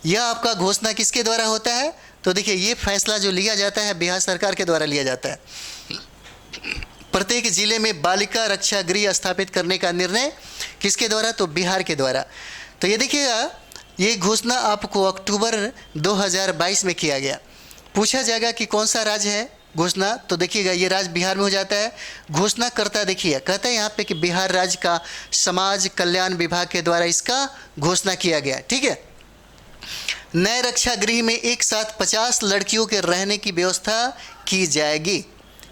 यह आपका घोषणा किसके द्वारा होता है? तो देखिए ये फैसला जो लिया जाता है बिहार सरकार के द्वारा लिया जाता है। प्रत्येक जिले में बालिका रक्षा गृह स्थापित करने का निर्णय किसके द्वारा? तो बिहार के द्वारा। तो ये देखिएगा ये घोषणा आपको अक्टूबर 2022 में किया गया। पूछा जाएगा कि कौन सा राज्य है घोषणा, तो देखिएगा ये राज्य बिहार में हो जाता है। घोषणा करता देखिए कहता है यहाँ पे कि बिहार राज्य का समाज कल्याण विभाग के द्वारा इसका घोषणा किया गया। ठीक है। नए रक्षा गृह में एक साथ 50 लड़कियों के रहने की व्यवस्था की जाएगी।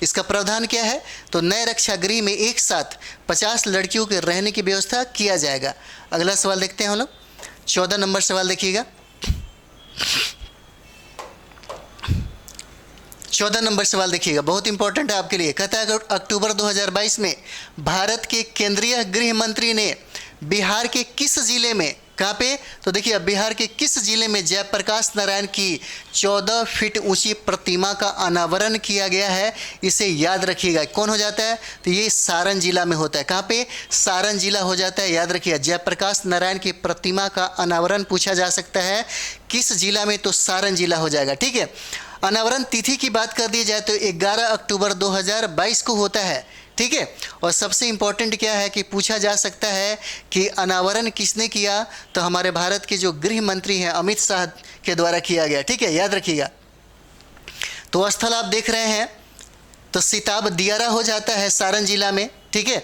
इसका प्रावधान क्या है? तो नए रक्षा गृह में एक साथ 50 लड़कियों के रहने की व्यवस्था किया जाएगा। अगला सवाल देखते हैं हम लोग। 14 नंबर सवाल देखिएगा। 14 नंबर सवाल देखिएगा, बहुत इंपॉर्टेंट है आपके लिए। कहता है अक्टूबर 2022 में भारत के केंद्रीय गृह मंत्री ने बिहार के किस जिले में, कहाँ पे? तो देखिए बिहार के किस जिले में जयप्रकाश नारायण की 14 फीट ऊंची प्रतिमा का अनावरण किया गया है? इसे याद रखिएगा कौन हो जाता है? तो ये सारण जिला में होता है। कहाँ पे? सारण जिला हो जाता है। याद रखिएगा जयप्रकाश नारायण की प्रतिमा का अनावरण पूछा जा सकता है किस जिला में? तो सारण जिला हो जाएगा। ठीक है। अनावरण तिथि की बात कर दी जाए तो 11 अक्टूबर 2022 को होता है। ठीक है। और सबसे इम्पॉर्टेंट क्या है कि पूछा जा सकता है कि अनावरण किसने किया? तो हमारे भारत के जो गृह मंत्री हैं अमित शाह के द्वारा किया गया। ठीक है, याद रखिएगा। तो स्थल आप देख रहे हैं तो सिताब दियारा हो जाता है सारण जिला में। ठीक है।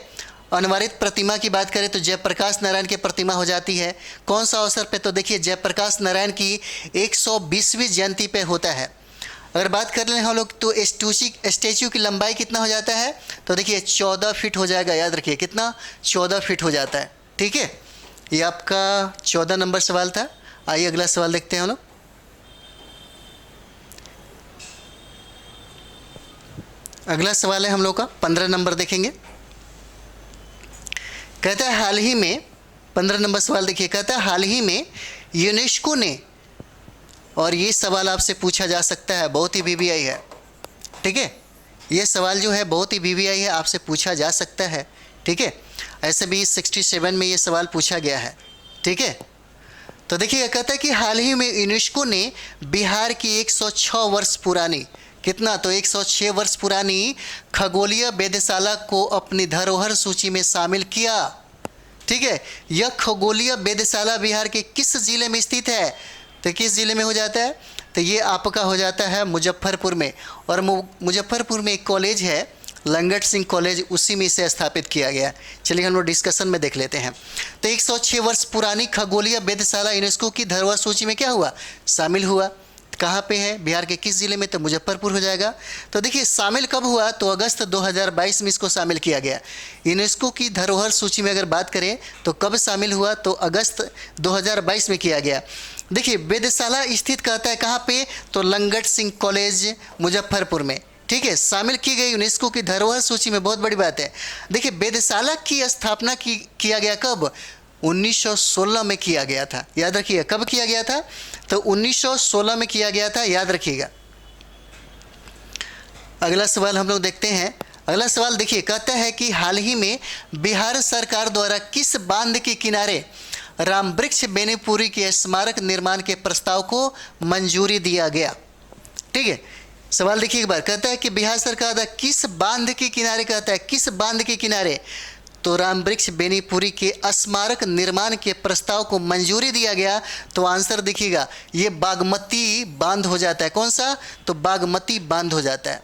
अनावरित प्रतिमा की बात करें तो जयप्रकाश नारायण की प्रतिमा हो जाती है। कौन सा अवसर पे? तो देखिए जयप्रकाश नारायण की 120वीं जयंती पे होता है। अगर बात कर लें हम लोग तो स्टैच्यू की लंबाई कितना हो जाता है? तो देखिए 14 फीट हो जाएगा। याद रखिए कितना? 14 फीट हो जाता है। ठीक है। ये आपका 14 नंबर सवाल था। आइए अगला सवाल देखते हैं हम लोग। अगला सवाल है हम लोग का 15 नंबर देखेंगे। कहता है हाल ही में, 15 नंबर सवाल देखिए, कहता है हाल ही में यूनेस्को ने, और ये सवाल आपसे पूछा जा सकता है, बहुत ही वीवीआई है। ठीक है। ये सवाल जो है बहुत ही वीवीआई है, आपसे पूछा जा सकता है। ठीक है। ऐसे भी 67 में ये सवाल पूछा गया है। ठीक है। तो देखिए कहता है कि हाल ही में यूनेस्को ने बिहार की 106 वर्ष पुरानी, कितना? तो 106 वर्ष पुरानी खगोलीय वेधशाला को अपनी धरोहर सूची में शामिल किया। ठीक है। यह खगोलीय वेधशाला बिहार के किस जिले में स्थित है? तो किस जिले में हो जाता है? तो ये आपका हो जाता है मुजफ्फरपुर में। और मुजफ्फरपुर में एक कॉलेज है लंगट सिंह कॉलेज, उसी में इसे स्थापित किया गया। चलिए हम लोग डिस्कशन में देख लेते हैं। तो 106 वर्ष पुरानी खगोलीय वेधशाला यूनेस्को की धरोहर सूची में क्या हुआ? शामिल हुआ। कहाँ पे है? बिहार के किस जिले में? तो मुजफ्फरपुर हो जाएगा। तो देखिए शामिल कब हुआ? तो अगस्त 2022 में इसको शामिल किया गया। यूनेस्को की धरोहर सूची में अगर बात करें तो कब शामिल हुआ? तो अगस्त 2022 में किया गया। देखिए वेधशाला स्थित कहता है कहाँ पे? तो लंगट सिंह कॉलेज मुजफ्फरपुर में। ठीक है। शामिल की गई यूनेस्को की धरोहर सूची में, बहुत बड़ी बात है। देखिए वेधशाला की स्थापना किया गया कब? 1916 में किया गया था। याद रखिएगा कब किया गया था? तो 1916 में किया गया था। याद रखिएगा। अगला सवाल हम लोग देखते हैं। अगला सवाल देखिए कहता है कि हाल ही में बिहार सरकार द्वारा किस बांध के किनारे रामवृक्ष बेनीपुरी के स्मारक निर्माण के प्रस्ताव को मंजूरी दिया गया? ठीक है। सवाल देखिए एक बार, कहता है कि बिहार सरकार द्वारा किस बांध के किनारे, कहता है किस बांध के किनारे? तो रामवृक्ष बेनीपुरी के स्मारक निर्माण के प्रस्ताव को मंजूरी दिया गया। तो आंसर देखिएगा ये बागमती बांध हो जाता है। कौन सा? तो बागमती बांध हो जाता है।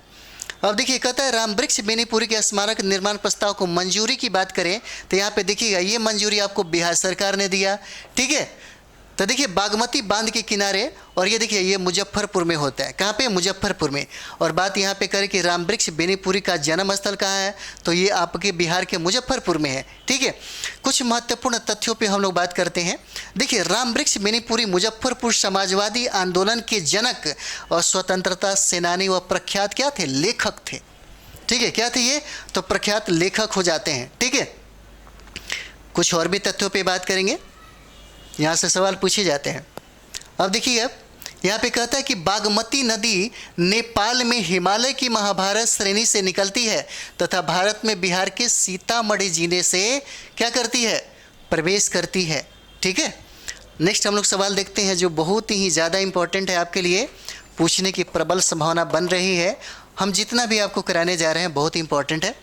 अब देखिए कहता है रामवृक्ष बेनीपुरी के स्मारक निर्माण प्रस्ताव को मंजूरी की बात करें तो यहाँ पे देखिएगा ये मंजूरी आपको बिहार सरकार ने दिया। ठीक है। तो देखिए बागमती बांध के किनारे, और ये देखिए ये मुजफ्फरपुर में होता है। कहाँ पे? मुजफ्फरपुर में। और बात यहाँ पे करें कि रामवृक्ष बेनीपुरी का जन्म स्थल कहाँ है? तो ये आपके बिहार के मुजफ्फरपुर में है। ठीक है। कुछ महत्वपूर्ण तथ्यों पे हम लोग बात करते हैं। देखिए रामवृक्ष बेनीपुरी मुजफ्फरपुर समाजवादी आंदोलन के जनक और स्वतंत्रता सेनानी व प्रख्यात क्या थे? लेखक थे। ठीक है। क्या थे ये? तो प्रख्यात लेखक हो जाते हैं। ठीक है। कुछ और भी तथ्यों पे बात करेंगे, यहाँ से सवाल पूछे जाते हैं। अब देखिए, अब यहाँ पे कहता है कि बागमती नदी नेपाल में हिमालय की महाभारत श्रेणी से निकलती है तथा भारत में बिहार के सीतामढ़ी जिले से क्या करती है, प्रवेश करती है। ठीक है, नेक्स्ट हम लोग सवाल देखते हैं जो बहुत ही ज़्यादा इम्पोर्टेंट है, आपके लिए पूछने की प्रबल संभावना बन रही है। हम जितना भी आपको कराने जा रहे हैं बहुत इंपॉर्टेंट है,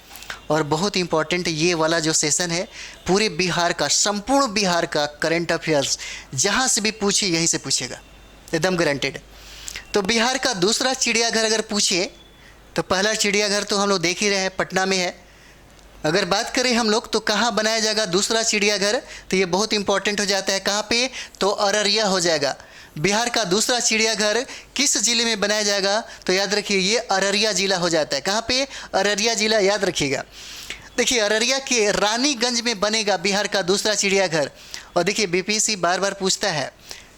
और बहुत इंपॉर्टेंट ये वाला जो सेशन है पूरे बिहार का, संपूर्ण बिहार का करंट अफेयर्स जहाँ से भी पूछिए यहीं से पूछेगा, एकदम गारंटेड। तो बिहार का दूसरा चिड़ियाघर अगर पूछिए तो पहला चिड़ियाघर तो हम लोग देख ही रहे हैं, पटना में है। अगर बात करें हम लोग तो कहाँ बनाया जाएगा दूसरा चिड़ियाघर, तो ये बहुत इंपॉर्टेंट हो जाता है। कहाँ पे, तो अररिया हो जाएगा। बिहार का दूसरा चिड़ियाघर किस जिले में बनाया जाएगा, तो याद रखिए ये अररिया जिला हो जाता है। कहाँ पे, अररिया जिला, याद रखिएगा। देखिए अररिया के रानीगंज में बनेगा बिहार का दूसरा चिड़ियाघर। और देखिए बीपीएससी बार बार पूछता है,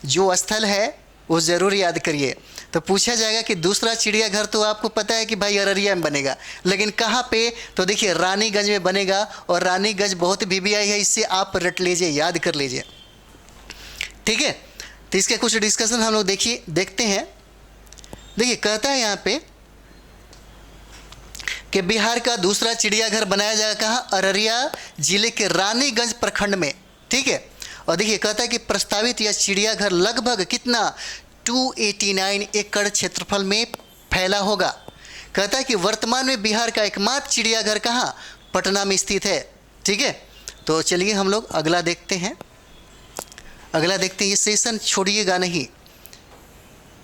जो स्थल है वो ज़रूर याद करिए। तो पूछा जाएगा कि दूसरा चिड़ियाघर तो आपको पता है कि भाई अररिया में बनेगा, लेकिन कहाँ पे, तो देखिए रानीगंज में बनेगा। और रानीगंज बहुत वीवीआई है, इससे आप रट लीजिए, याद कर लीजिए। ठीक है, तो इसके कुछ डिस्कशन हम लोग देखते हैं। देखिए कहता है यहाँ पे कि बिहार का दूसरा चिड़ियाघर बनाया जाएगा कहाँ, अररिया जिले के रानीगंज प्रखंड में। ठीक है, और देखिए कहता है कि प्रस्तावित यह चिड़ियाघर लगभग कितना, 289 एकड़ क्षेत्रफल में फैला होगा। कहता है कि वर्तमान में बिहार का एकमात्र चिड़ियाघर कहाँ, पटना में स्थित है। ठीक है, तो चलिए हम लोग अगला देखते हैं। अगला देखते हैं, ये सेशन छोड़िएगा नहीं,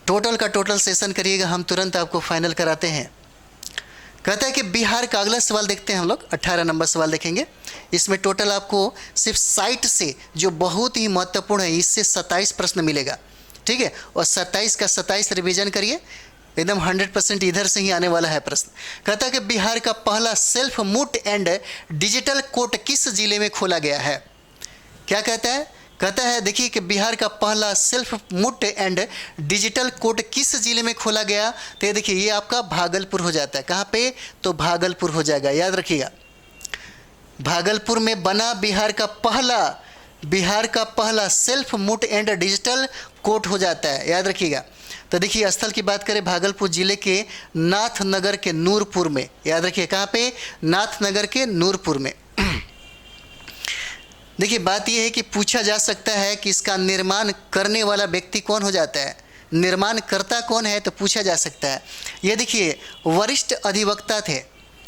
टोटल का टोटल सेशन करिएगा, हम तुरंत आपको फाइनल कराते हैं। कहता है कि बिहार का अगला सवाल देखते हैं हम लोग, 18 नंबर सवाल देखेंगे। इसमें टोटल आपको सिर्फ साइट से, जो बहुत ही महत्वपूर्ण है, इससे 27 प्रश्न मिलेगा। ठीक है, और 27 का 27 रिवीजन करिए, एकदम 100% इधर से ही आने वाला है प्रश्न। कहता है कि बिहार का पहला self moot and digital court किस जिले में खोला गया है। क्या कहता है, कहता है देखिए कि बिहार का पहला self moot and digital court किस जिले में खोला गया, तो ये देखिए ये आपका भागलपुर हो जाता है। कहाँ पे, तो भागलपुर हो जाएगा, याद रखिएगा। भागलपुर में बना बिहार का पहला self moot and digital court हो जाता है, याद रखिएगा। तो देखिए स्थल की बात करें, भागलपुर जिले के नाथनगर के नूरपुर में, याद रखिए कहाँ पे, नाथनगर के नूरपुर में। देखिए बात यह है कि पूछा जा सकता है कि इसका निर्माण करने वाला व्यक्ति कौन हो जाता है, निर्माणकर्ता कौन है, तो पूछा जा सकता है। ये देखिए वरिष्ठ अधिवक्ता थे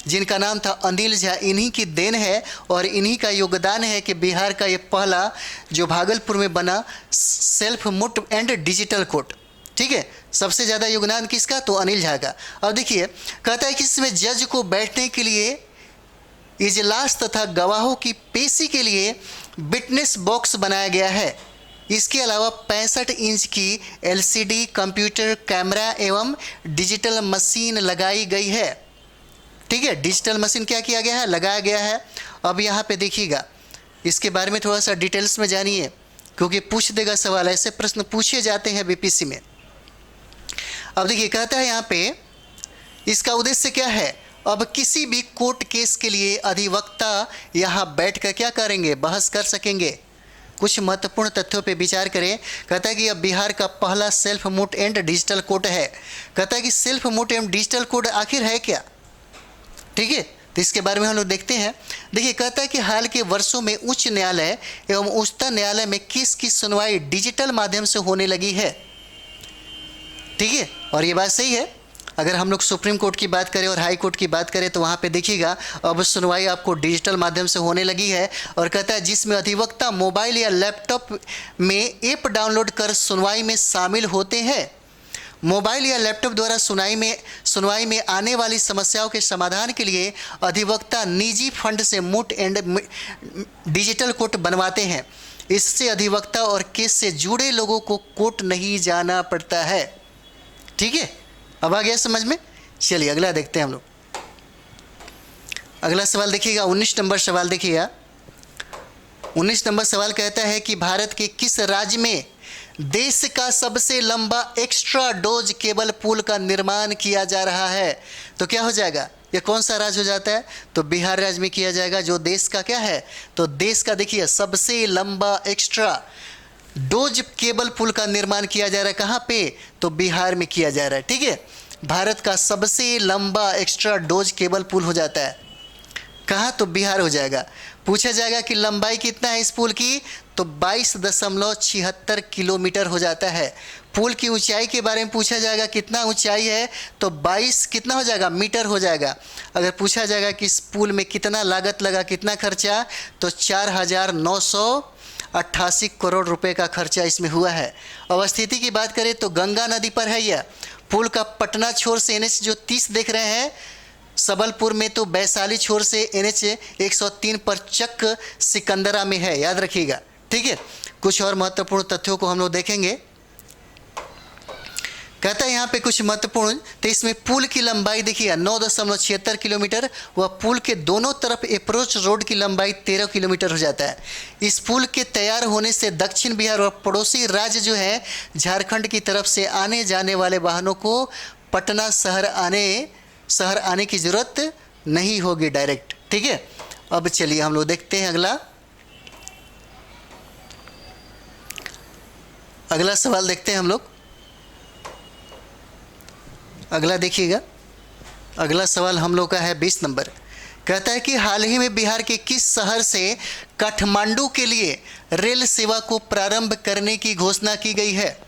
जिनका नाम था अनिल झा, इन्हीं की देन है और इन्हीं का योगदान है कि बिहार का ये पहला जो भागलपुर में बना self moot and digital court. ठीक है, सबसे ज़्यादा योगदान किसका, तो अनिल झा का। अब देखिए कहता है कि इसमें जज को बैठने के लिए, इजलास तथा गवाहों की पेशी के लिए विटनेस बॉक्स बनाया गया है। इसके अलावा 65 इंच की एलसीडी कंप्यूटर कैमरा एवं डिजिटल मशीन लगाई गई है। ठीक है, डिजिटल मशीन क्या किया गया है, लगाया गया है। अब यहाँ पे देखिएगा, इसके बारे में थोड़ा सा डिटेल्स में जानिए, क्योंकि पूछ देगा सवाल, ऐसे प्रश्न पूछे जाते हैं बीपीएससी में। अब देखिए कहता है यहाँ पे इसका उद्देश्य क्या है, अब किसी भी कोर्ट केस के लिए अधिवक्ता यहाँ बैठकर क्या करेंगे, बहस कर सकेंगे। कुछ महत्वपूर्ण तथ्यों पे विचार करें। कहता है कि अब बिहार का पहला self moot and digital court है। कहता है कि self moot and digital court आखिर है क्या। ठीक है, तो इसके बारे में हम लोग देखते हैं। देखिए कहता है कि हाल के वर्षों में उच्च न्यायालय एवं उच्चतम न्यायालय में केस की सुनवाई डिजिटल माध्यम से होने लगी है। ठीक है, और ये बात सही है। अगर हम लोग सुप्रीम कोर्ट की बात करें और हाई कोर्ट की बात करें तो वहाँ पे देखिएगा अब सुनवाई आपको डिजिटल माध्यम से होने लगी है। और कहता है जिसमें अधिवक्ता मोबाइल या लैपटॉप में ऐप डाउनलोड कर सुनवाई में शामिल होते हैं। मोबाइल या लैपटॉप द्वारा सुनवाई में आने वाली समस्याओं के समाधान के लिए अधिवक्ता निजी फंड से मूट एंड डिजिटल कोर्ट बनवाते हैं। इससे अधिवक्ता और केस से जुड़े लोगों को कोर्ट नहीं जाना पड़ता है। ठीक है, अब आ गया समझ में। चलिए अगला देखते हैं हम लोग। अगला सवाल देखिएगा, 19 नंबर सवाल देखिएगा। 19 नंबर सवाल कहता है कि भारत के किस राज्य में देश का सबसे लंबा एक्स्ट्रा डोज केबल पुल का निर्माण किया जा रहा है। तो क्या हो जाएगा, ये कौन सा राज्य हो जाता है? तो बिहार राज्य में किया जाएगा, जो देश का क्या है? तो देश का देखिए सबसे लंबा एक्स्ट्रा डोज केबल पुल का निर्माण किया जा रहा है। कहाँ पे? तो बिहार में किया जा रहा है। ठीक है, भारत का सबसे लंबा एक्स्ट्रा डोज केबल पुल हो जाता है कहाँ? तो बिहार हो जाएगा। पूछा जाएगा कि लंबाई कितना है इस पुल की? तो 22.76 किलोमीटर हो जाता है। पुल की ऊंचाई के बारे में पूछा जाएगा, कितना ऊंचाई है? तो 22 कितना हो जाएगा? मीटर हो जाएगा। अगर पूछा जाएगा कि इस पुल में कितना लागत लगा, कितना खर्चा, तो 4,988 करोड़ रुपए का खर्चा इसमें हुआ है। अवस्थिति की बात करें तो गंगा नदी पर है यह पुल का। पटना छोर से NH जो 30 देख रहे हैं सबलपुर में, तो वैशाली छोर से NH 103 पर चक सिकंदरा में है, याद रखिएगा। ठीक है, कुछ और महत्वपूर्ण तथ्यों को हम लोग देखेंगे। कहता है यहाँ पे कुछ महत्वपूर्ण, तो इसमें पुल की लंबाई देखिए 9.76 किलोमीटर, वह पुल के दोनों तरफ अप्रोच रोड की लंबाई 13 किलोमीटर हो जाता है। इस पुल के तैयार होने से दक्षिण बिहार और पड़ोसी राज्य जो है झारखंड की तरफ से आने जाने वाले वाहनों को पटना शहर आने की ज़रूरत नहीं होगी डायरेक्ट। ठीक है, अब चलिए हम लोग देखते हैं अगला सवाल देखते हैं हम लोग। अगला देखिएगा, अगला सवाल हम लोग का है 20 नंबर। कहता है कि हाल ही में बिहार के किस शहर से काठमांडू के लिए रेल सेवा को प्रारंभ करने की घोषणा की गई है?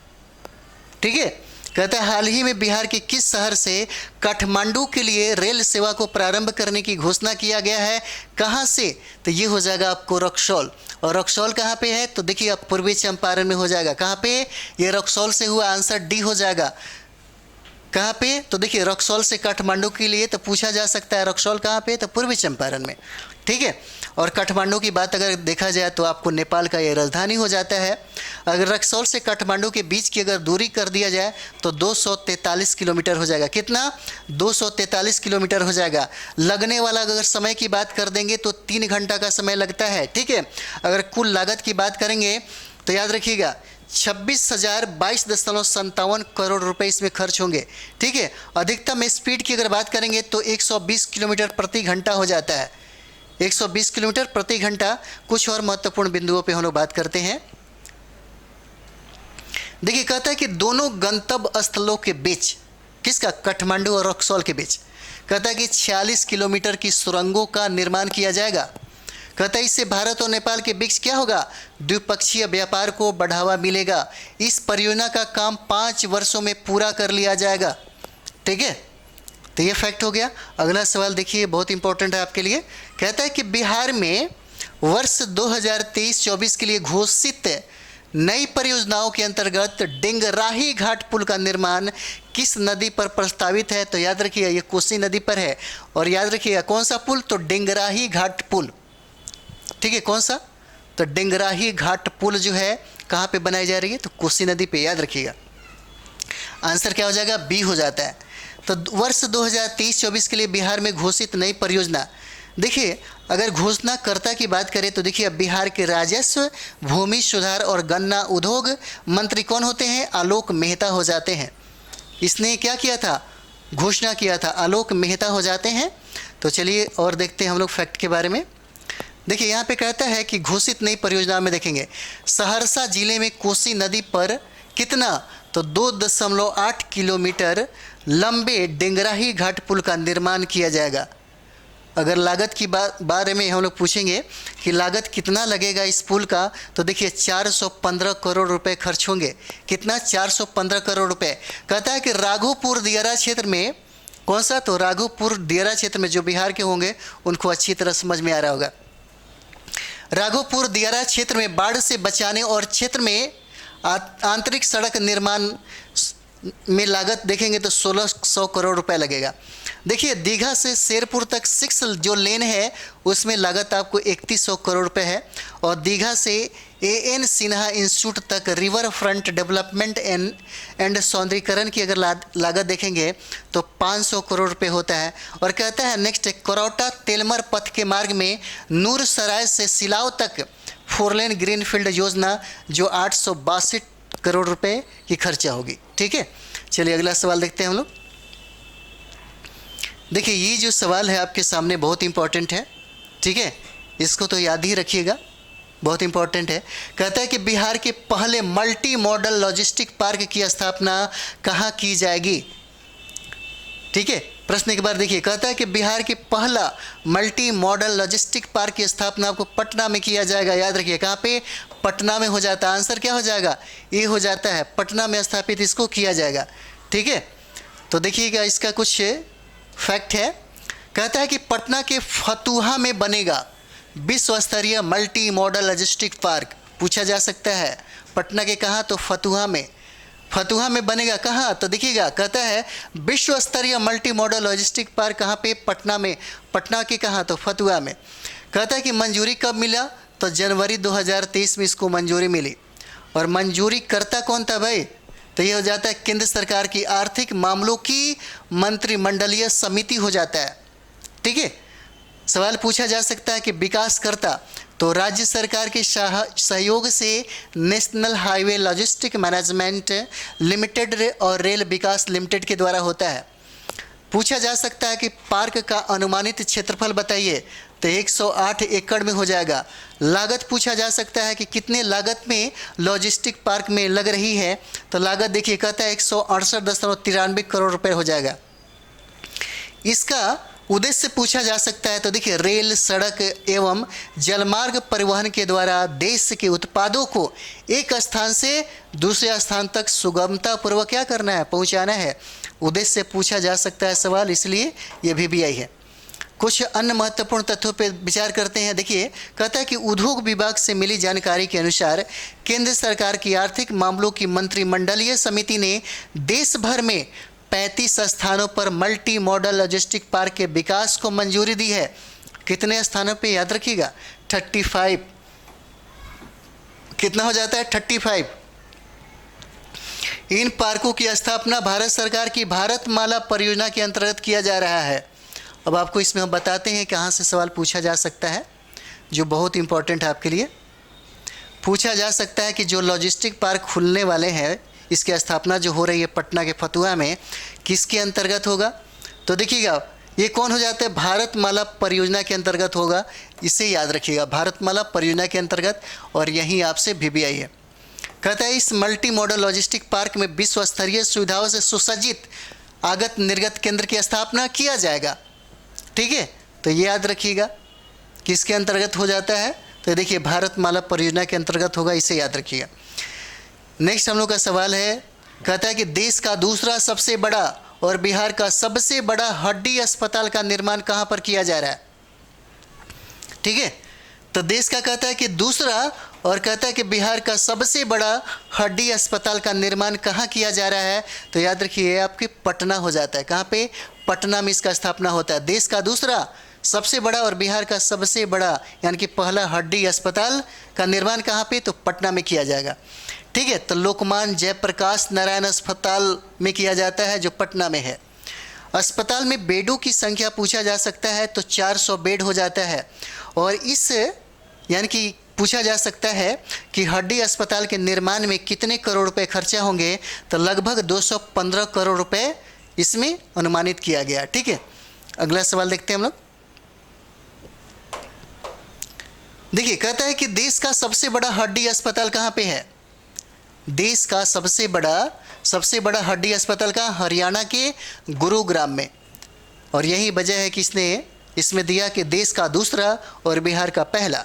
ठीक है, कहता है हाल ही में बिहार के किस शहर से काठमांडू के लिए रेल सेवा को प्रारंभ करने की घोषणा किया गया है? कहाँ से? तो ये हो जाएगा आपको रक्सौल। और रक्सौल कहाँ पे है? तो देखिए आप पूर्वी चंपारण में हो जाएगा। कहाँ पे? ये रक्सौल से हुआ, आंसर डी हो जाएगा। कहाँ पे? तो देखिए रक्सौल से काठमांडू के लिए तो पूछा जा सकता है, रक्सौल कहाँ पे? तो पूर्वी चंपारण में। ठीक है, और काठमांडू की बात अगर देखा जाए तो आपको नेपाल का ये राजधानी हो जाता है। अगर रक्सौल से काठमांडू के बीच की अगर दूरी कर दिया जाए तो 243 किलोमीटर हो जाएगा। कितना? 243 किलोमीटर हो जाएगा। लगने वाला अगर समय की बात कर देंगे तो 3 घंटा का समय लगता है। ठीक है, अगर कुल लागत की बात करेंगे तो याद रखिएगा 26,022.57 करोड़ रुपए इसमें खर्च होंगे। ठीक है, अधिकतम स्पीड की अगर बात करेंगे तो 120 किलोमीटर प्रति घंटा हो जाता है। 120 किलोमीटर प्रति घंटा। कुछ और महत्वपूर्ण बिंदुओं पे हम लोग बात करते हैं। देखिए कहता है कि दोनों गंतव्य स्थलों के बीच, किसका? काठमांडू और रक्सौल के बीच, कहता है कि 46 किलोमीटर की सुरंगों का निर्माण किया जाएगा। कहता है इससे भारत और नेपाल के बीच क्या होगा? द्विपक्षीय व्यापार को बढ़ावा मिलेगा। इस परियोजना का काम 5 वर्षों में पूरा कर लिया जाएगा। ठीक है, तो ये फैक्ट हो गया। अगला सवाल देखिए, बहुत इंपॉर्टेंट है आपके लिए। कहता है कि बिहार में वर्ष 2023-24 के लिए घोषित नई परियोजनाओं के अंतर्गत डेंगराही घाट पुल का निर्माण किस नदी पर प्रस्तावित है? तो याद रखिए ये कोसी नदी पर है। और याद रखिएगा कौन सा पुल? तो डेंगराही घाट पुल। ठीक है, कौन सा? तो डेंगराही घाट पुल जो है कहाँ पे बनाई जा रही है? तो कोसी नदी पे, याद रखिएगा। आंसर क्या हो जाएगा? बी हो जाता है। तो वर्ष 2023-24 के लिए बिहार में घोषित नई परियोजना, देखिए अगर घोषणाकर्ता की बात करें तो देखिए अब बिहार के राजस्व, भूमि सुधार और गन्ना उद्योग मंत्री कौन होते हैं? आलोक मेहता हो जाते हैं। इसने क्या किया था? घोषणा किया था, आलोक मेहता हो जाते हैं। तो चलिए और देखते हैं हम लोग फैक्ट के बारे में। देखिए यहाँ पे कहता है कि घोषित नई परियोजना में देखेंगे सहरसा जिले में कोसी नदी पर कितना? तो 2.8 किलोमीटर लंबे डेंगराही घाट पुल का निर्माण किया जाएगा। अगर लागत की बारे में हम लोग पूछेंगे कि लागत कितना लगेगा इस पुल का, तो देखिए 415 करोड़ रुपए खर्च होंगे। कितना? 415 करोड़ रुपए। कहता है कि राघोपुर दियारा क्षेत्र में, कौन सा? तो राघोपुर दियारा क्षेत्र में, जो बिहार के होंगे उनको अच्छी तरह समझ में आ रहा होगा। राघोपुर दियारा क्षेत्र में बाढ़ से बचाने और क्षेत्र में आंतरिक सड़क निर्माण में लागत देखेंगे तो 1600 करोड़ रुपए लगेगा। देखिए दीघा से शेरपुर तक 6 जो लेन है उसमें लागत आपको 3100 करोड़ रुपए है। और दीघा से AN सिन्हा इंस्टीट्यूट तक रिवर फ्रंट डेवलपमेंट एंड सौंदर्यीकरण की अगर लागत देखेंगे तो 500 करोड़ रुपए होता है। और कहता है नेक्स्ट, करौटा तेलमर पथ के मार्ग में नूरसराय से सिलाव तक 4 लेन ग्रीनफील्ड योजना जो 862 करोड़ रुपए की खर्चा होगी। ठीक है, चलिए अगला सवाल देखते हैं हम लोग। देखिए ये जो सवाल है आपके सामने बहुत इंपॉर्टेंट है, ठीक है, इसको तो याद ही रखिएगा, बहुत इंपॉर्टेंट है। कहता है कि बिहार के पहले मल्टी मॉडल लॉजिस्टिक पार्क की स्थापना कहाँ की जाएगी। ठीक है, प्रश्न एक बार देखिए, कहता है कि बिहार के पहला मल्टी मॉडल लॉजिस्टिक पार्क की स्थापना आपको पटना में किया जाएगा। याद रखिए कहाँ पे, पटना में हो जाता है। आंसर क्या हो जाएगा, ये हो जाता है, पटना में स्थापित इसको किया जाएगा। ठीक है, तो देखिएगा इसका कुछ फैक्ट है। कहता है कि पटना के फतुहा में बनेगा विश्व स्तरीय मल्टी मॉडल लॉजिस्टिक पार्क। पूछा जा सकता है पटना के कहाँ, तो फतुहा में। फतुहा में बनेगा कहाँ, तो देखिएगा कहता है विश्व स्तरीय मल्टी मॉडल लॉजिस्टिक पार्क कहाँ पे, पटना में। पटना के कहाँ, तो फतुहा में। कहता है कि मंजूरी कब मिला, तो जनवरी 2023 में इसको मंजूरी मिली। और मंजूरी करता कौन था भाई, तो ये हो जाता है केंद्र सरकार की आर्थिक मामलों की मंत्रिमंडलीय समिति हो जाता है। ठीक है, सवाल पूछा जा सकता है कि विकास करता, तो राज्य सरकार के सहयोग से national highway logistic management limited और रेल विकास लिमिटेड के द्वारा होता है। पूछा जा सकता है कि पार्क का अनुमानित क्षेत्रफल बताइए, तो 108 एकड़ में हो जाएगा। लागत पूछा जा सकता है कि कितने लागत में लॉजिस्टिक पार्क में लग रही है, तो लागत देखिए कहता है 168.93 करोड़ रुपए हो जाएगा। इसका उद्देश्य पूछा जा सकता है, तो देखिए रेल, सड़क एवं जलमार्ग परिवहन के द्वारा देश के उत्पादों को एक स्थान से दूसरे स्थान तक सुगमता पूर्वक क्या करना है, पहुंचाना है। उद्देश्य पूछा जा सकता है सवाल, इसलिए ये भी आई है। कुछ अन्य महत्वपूर्ण तथ्यों पर विचार करते हैं। देखिए कहता है कि उद्योग विभाग से मिली जानकारी के अनुसार केंद्र सरकार की आर्थिक मामलों की मंत्रिमंडलीय समिति ने देश भर में 35 स्थानों पर मल्टी मॉडल लॉजिस्टिक पार्क के विकास को मंजूरी दी है। कितने स्थानों पे, याद रखिएगा 35। कितना हो जाता है, 35। इन पार्कों की स्थापना भारत सरकार की भारतमाला परियोजना के अंतर्गत किया जा रहा है। अब आपको इसमें हम बताते हैं कहाँ से सवाल पूछा जा सकता है, जो बहुत इंपॉर्टेंट है आपके लिए। पूछा जा सकता है कि जो लॉजिस्टिक पार्क खुलने वाले हैं, इसकी स्थापना जो हो रही है पटना के फतुहा में, किसके अंतर्गत होगा, तो देखिएगा ये कौन हो जाता है, भारतमाला परियोजना के अंतर्गत होगा। इसे याद रखिएगा, भारतमाला परियोजना के अंतर्गत, और यहीं आपसे VBI है। कहता है इस मल्टी मॉडल लॉजिस्टिक पार्क में विश्व स्तरीय सुविधाओं से सुसज्जित आगत निर्गत केंद्र की स्थापना किया जाएगा। ठीक है, तो ये याद रखिएगा किसके अंतर्गत हो जाता है, तो देखिए भारतमाला परियोजना के अंतर्गत होगा, इसे याद रखिएगा। नेक्स्ट हम लोग का सवाल है, कहता है कि देश का दूसरा सबसे बड़ा और बिहार का सबसे बड़ा हड्डी अस्पताल का निर्माण कहाँ पर किया जा रहा है। ठीक है, तो देश का कहता है कि दूसरा, और कहता है कि बिहार का सबसे बड़ा हड्डी अस्पताल का निर्माण कहाँ किया जा रहा है, तो याद रखिए आपके पटना हो जाता है। कहाँ पे, पटना में इसका स्थापना होता है। देश का दूसरा सबसे बड़ा और बिहार का सबसे बड़ा यानी कि पहला हड्डी अस्पताल का निर्माण कहाँ पे, तो पटना में किया जाएगा। ठीक है, तो लोकमान्य जयप्रकाश नारायण अस्पताल में किया जाता है, जो पटना में है। अस्पताल में बेडों की संख्या पूछा जा सकता है, तो 400 बेड हो जाता है। और इस यानी कि पूछा जा सकता है कि हड्डी अस्पताल के निर्माण में कितने करोड़ रुपए खर्चा होंगे, तो लगभग 215 करोड़ रुपए इसमें अनुमानित किया गया। ठीक है, अगला सवाल देखते हैं हम लोग। देखिए कहता है कि देश का सबसे बड़ा हड्डी अस्पताल कहाँ पे है। देश का सबसे बड़ा हड्डी अस्पताल का हरियाणा के गुरुग्राम में। और यही वजह है कि इसने इसमें दिया कि देश का दूसरा और बिहार का पहला।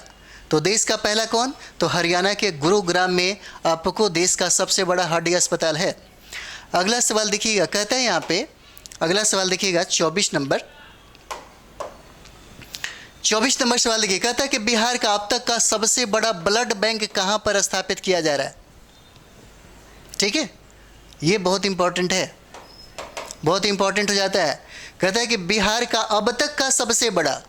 तो देश का पहला कौन, तो हरियाणा के गुरुग्राम में आपको देश का सबसे बड़ा हड्डी अस्पताल है। अगला सवाल देखिएगा, कहता है यहाँ पे अगला सवाल देखिएगा 24 नंबर सवाल देखिए। कहता है कि बिहार का अब तक का सबसे बड़ा ब्लड बैंक कहाँ पर स्थापित किया जा रहा है। ठीक है, ये बहुत इंपॉर्टेंट है, बहुत इंपॉर्टेंट हो जाता है। कहता है कि बिहार का अब तक का सबसे बड़ा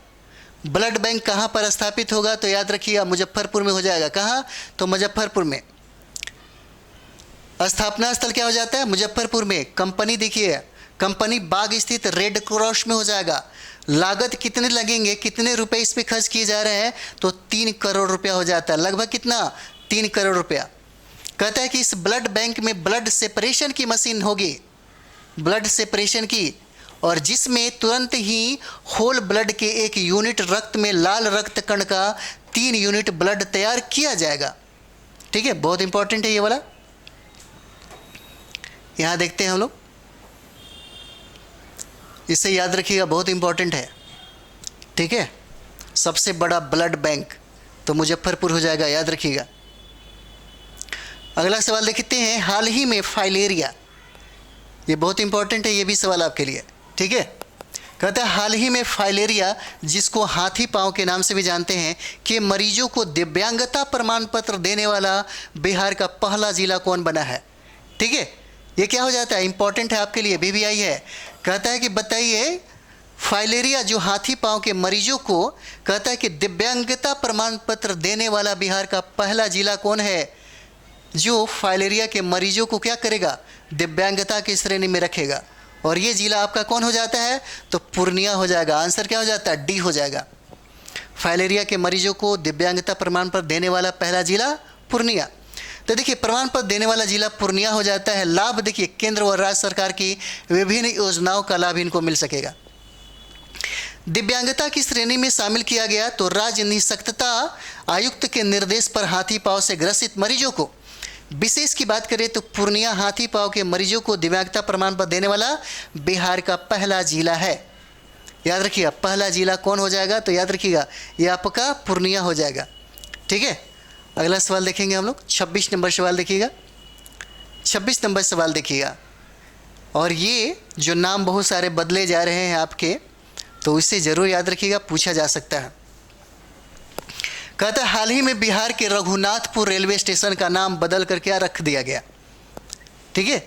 ब्लड बैंक कहाँ पर स्थापित होगा, तो याद रखिएगा मुजफ्फरपुर में हो जाएगा। कहाँ, तो मुजफ्फरपुर में। स्थापना स्थल क्या हो जाता है, मुजफ्फरपुर में। कंपनी देखिए, कंपनी बाग स्थित रेड क्रॉस में हो जाएगा। लागत कितने लगेंगे, कितने रुपए इस पे खर्च किए जा रहे हैं, तो 3 करोड़ रुपया हो जाता है। लगभग कितना, 3 करोड़ रुपया। कहता है कि इस ब्लड बैंक में ब्लड सेपरेशन की मशीन होगी, ब्लड सेपरेशन की, और जिसमें तुरंत ही होल ब्लड के 1 यूनिट रक्त में लाल रक्त कण का 3 यूनिट ब्लड तैयार किया जाएगा। ठीक है, बहुत इंपॉर्टेंट है ये वाला। यहां देखते हैं हम लोग, इसे याद रखिएगा, बहुत इंपॉर्टेंट है। ठीक है, सबसे बड़ा ब्लड बैंक तो मुजफ्फरपुर हो जाएगा, याद रखिएगा। अगला सवाल देखते हैं, हाल ही में फाइलेरिया, ये बहुत इंपॉर्टेंट है, ये भी सवाल आपके लिए। ठीक है, कहता है हाल ही में फाइलेरिया, जिसको हाथी पांव के नाम से भी जानते हैं, के मरीजों को दिव्यांगता प्रमाण पत्र देने वाला बिहार का पहला जिला कौन बना है। ठीक है, ये क्या हो जाता है, इंपॉर्टेंट है आपके लिए, बीबीआई है। कहता है कि बताइए, फाइलेरिया जो हाथी पांव के मरीजों को, कहता है कि दिव्यांगता प्रमाण पत्र देने वाला बिहार का पहला जिला कौन है जो फाइलेरिया के मरीजों को क्या करेगा, दिव्यांगता की श्रेणी में रखेगा। और ये जिला आपका कौन हो जाता है, तो पूर्णिया हो जाएगा। आंसर क्या हो जाता है, डी हो जाएगा। फाइलेरिया के मरीजों को दिव्यांगता प्रमाण पत्र देने वाला पहला जिला पूर्णिया। तो देखिए, प्रमाण पत्र देने वाला जिला पूर्णिया हो जाता है। लाभ देखिए, केंद्र और राज्य सरकार की विभिन्न योजनाओं का लाभ इनको मिल सकेगा। दिव्यांगता की श्रेणी में शामिल किया गया तो राज्य निःशक्तता आयुक्त के निर्देश पर हाथी पांव से ग्रसित मरीजों को, विशेष की बात करें तो पूर्णिया हाथी पांव के मरीजों को दिव्यांगता प्रमाण पत्र देने वाला बिहार का पहला जिला है। याद रखिएगा, पहला जिला कौन हो जाएगा, तो याद रखिएगा ये आपका पूर्णिया हो जाएगा। ठीक है, अगला सवाल देखेंगे हम लोग, 26 नंबर सवाल देखिएगा। 26 नंबर सवाल देखिएगा, और ये जो नाम बहुत सारे बदले जा रहे हैं आपके, तो इसे ज़रूर याद रखिएगा, पूछा जा सकता है। कहता है हाल ही में बिहार के रघुनाथपुर रेलवे स्टेशन का नाम बदल कर क्या रख दिया गया। ठीक है,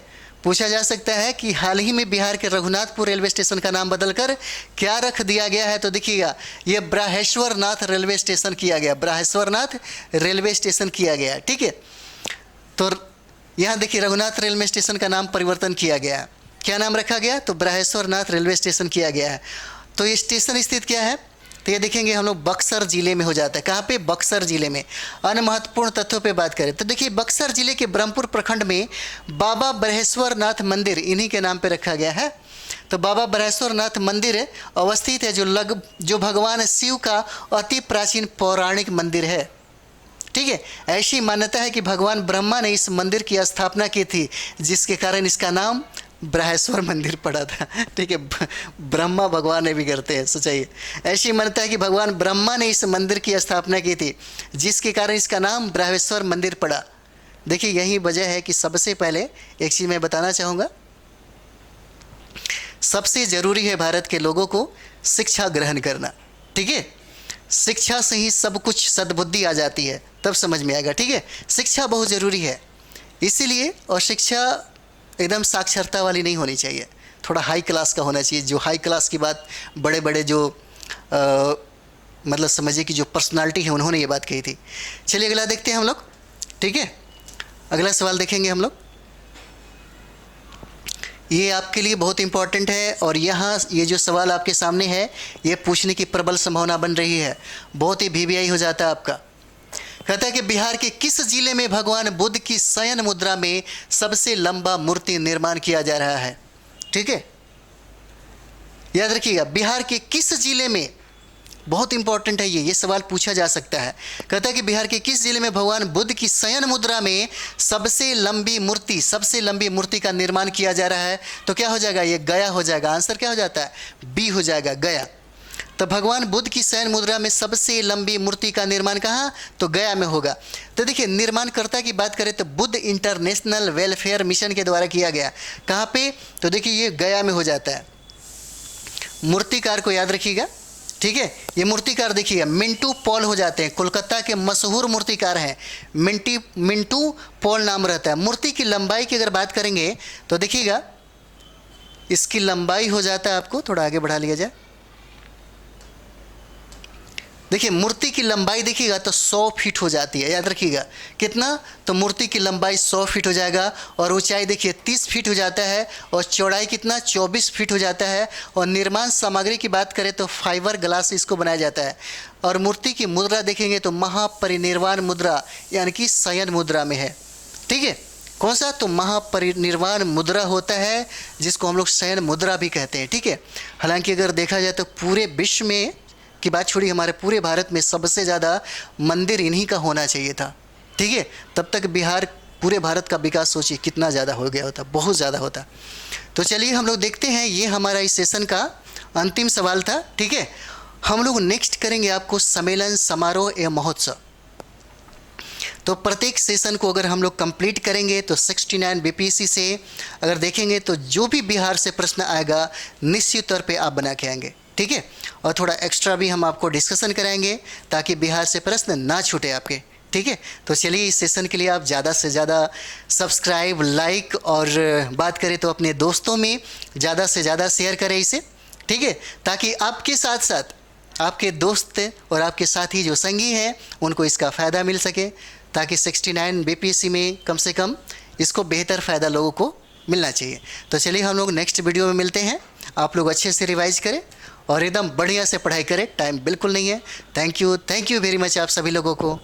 पूछा जा सकता है कि हाल ही में बिहार के रघुनाथपुर रेलवे स्टेशन का नाम बदलकर क्या रख दिया गया है। तो देखिएगा, ये ब्राहेश्वर नाथ रेलवे स्टेशन किया गया, ब्राहेश्वर नाथ रेलवे स्टेशन किया गया। ठीक है, तो यहाँ देखिए रघुनाथ रेलवे स्टेशन का नाम परिवर्तन किया गया। क्या नाम रखा गया, तो ब्राहेश्वर नाथ रेलवे स्टेशन किया गया है। तो ये स्टेशन स्थित क्या है, तो ये देखेंगे हम लोग बक्सर जिले में हो जाता है। कहाँ पे, बक्सर जिले में। अन्य महत्वपूर्ण तथ्यों पे बात करें तो देखिए, बक्सर जिले के ब्रह्मपुर प्रखंड में बाबा ब्रहेश्वर नाथ मंदिर इन्हीं के नाम पे रखा गया है। तो बाबा ब्रहेश्वर नाथ मंदिर अवस्थित है, जो भगवान शिव का अति प्राचीन पौराणिक मंदिर है। ठीक है, ऐसी मान्यता है कि भगवान ब्रह्मा ने इस मंदिर की स्थापना की थी, जिसके कारण इसका नाम ब्रहेश्वर मंदिर पड़ा था। ठीक है, ब्रह्मा भगवान ने भी करते हैं, सोचिए। ऐसी मान्यता है कि भगवान ब्रह्मा ने इस मंदिर की स्थापना की थी, जिसके कारण इसका नाम ब्रहेश्वर मंदिर पड़ा। देखिए, यही वजह है कि सबसे पहले एक चीज़ मैं बताना चाहूँगा, सबसे ज़रूरी है भारत के लोगों को शिक्षा ग्रहण करना। ठीक है, शिक्षा से ही सब कुछ सद्बुद्धि आ जाती है, तब समझ में आएगा। ठीक है, शिक्षा बहुत ज़रूरी है इसीलिए, और शिक्षा एकदम साक्षरता वाली नहीं होनी चाहिए, थोड़ा हाई क्लास का होना चाहिए। जो हाई क्लास की बात बड़े बड़े जो मतलब समझिए कि जो पर्सनालिटी है, उन्होंने ये बात कही थी। चलिए अगला देखते हैं हम लोग। ठीक है, अगला सवाल देखेंगे हम लोग, ये आपके लिए बहुत इंपॉर्टेंट है, और यहाँ ये जो सवाल आपके सामने है, ये पूछने की प्रबल संभावना बन रही है, बहुत ही वीवीआई हो जाता है आपका। कहता है कि बिहार के किस जिले में भगवान बुद्ध की शयन मुद्रा में सबसे लंबा मूर्ति निर्माण किया जा रहा है। ठीक है, याद रखिएगा, बिहार के किस जिले में, बहुत इंपॉर्टेंट है ये सवाल पूछा जा सकता है। कहता है कि बिहार के किस जिले में भगवान बुद्ध की शयन मुद्रा में सबसे लंबी मूर्ति का निर्माण किया जा रहा है। तो क्या हो जाएगा, ये गया हो जाएगा। आंसर क्या हो जाता है, बी हो जाएगा, गया। तो भगवान बुद्ध की शयन मुद्रा में सबसे लंबी मूर्ति का निर्माण कहाँ, तो गया में होगा। तो देखिए, निर्माणकर्ता की बात करें तो बुद्ध इंटरनेशनल वेलफेयर मिशन के द्वारा किया गया। कहाँ पे, तो देखिए ये गया में हो जाता है। मूर्तिकार को याद रखिएगा। ठीक है, ये मूर्तिकार देखिएगा मिंटू पॉल हो जाते हैं, कोलकाता के मशहूर मूर्तिकार हैं, मिंटू पॉल नाम रहता है। मूर्ति की लंबाई की अगर बात करेंगे तो देखिएगा, इसकी लंबाई हो जाता है, आपको थोड़ा आगे बढ़ा लिया जाए, देखिए मूर्ति की लंबाई देखिएगा तो 100 फीट हो जाती है। याद रखिएगा कितना, तो मूर्ति की लंबाई 100 फीट हो जाएगा, और ऊंचाई देखिए 30 फीट हो जाता है, और चौड़ाई कितना, 24 फीट हो जाता है। और निर्माण सामग्री की बात करें तो फाइबर ग्लास इसको बनाया जाता है। और मूर्ति की मुद्रा देखेंगे तो महापरिनिर्वाण मुद्रा यानी कि शयन मुद्रा में है। ठीक है, कौन सा? तो महापरिनिर्वाण मुद्रा होता है, जिसको हम लोग शयन मुद्रा भी कहते हैं। ठीक है, हालांकि अगर देखा जाए तो पूरे विश्व में की बात छोड़ी, हमारे पूरे भारत में सबसे ज़्यादा मंदिर इन्हीं का होना चाहिए था। ठीक है, तब तक बिहार, पूरे भारत का विकास सोचिए कितना ज़्यादा हो गया होता, बहुत ज़्यादा होता। तो चलिए हम लोग देखते हैं, ये हमारा इस सेशन का अंतिम सवाल था। ठीक है, हम लोग नेक्स्ट करेंगे आपको सम्मेलन, समारोह एवं महोत्सव। तो प्रत्येक सेशन को अगर हम लोग कंप्लीट करेंगे तो 69 बीपीएससी से अगर देखेंगे तो जो भी बिहार से प्रश्न आएगा निश्चित तौर पे आप बना के आएंगे। ठीक है, और थोड़ा एक्स्ट्रा भी हम आपको डिस्कशन कराएंगे ताकि बिहार से प्रश्न ना छूटे आपके। ठीक है, तो चलिए इस सेशन के लिए आप ज़्यादा से ज़्यादा सब्सक्राइब, लाइक और बात करें तो अपने दोस्तों में ज़्यादा से ज़्यादा शेयर करें इसे। ठीक है, ताकि आपके साथ साथ आपके दोस्त और आपके साथी जो संगी हैं उनको इसका फ़ायदा मिल सके, ताकि 69 बीपीएससी में कम से कम इसको बेहतर फ़ायदा लोगों को मिलना चाहिए। तो चलिए हम लोग नेक्स्ट वीडियो में मिलते हैं। आप लोग अच्छे से रिवाइज करें और एकदम बढ़िया से पढ़ाई करें, टाइम बिल्कुल नहीं है। थैंक यू वेरी मच आप सभी लोगों को।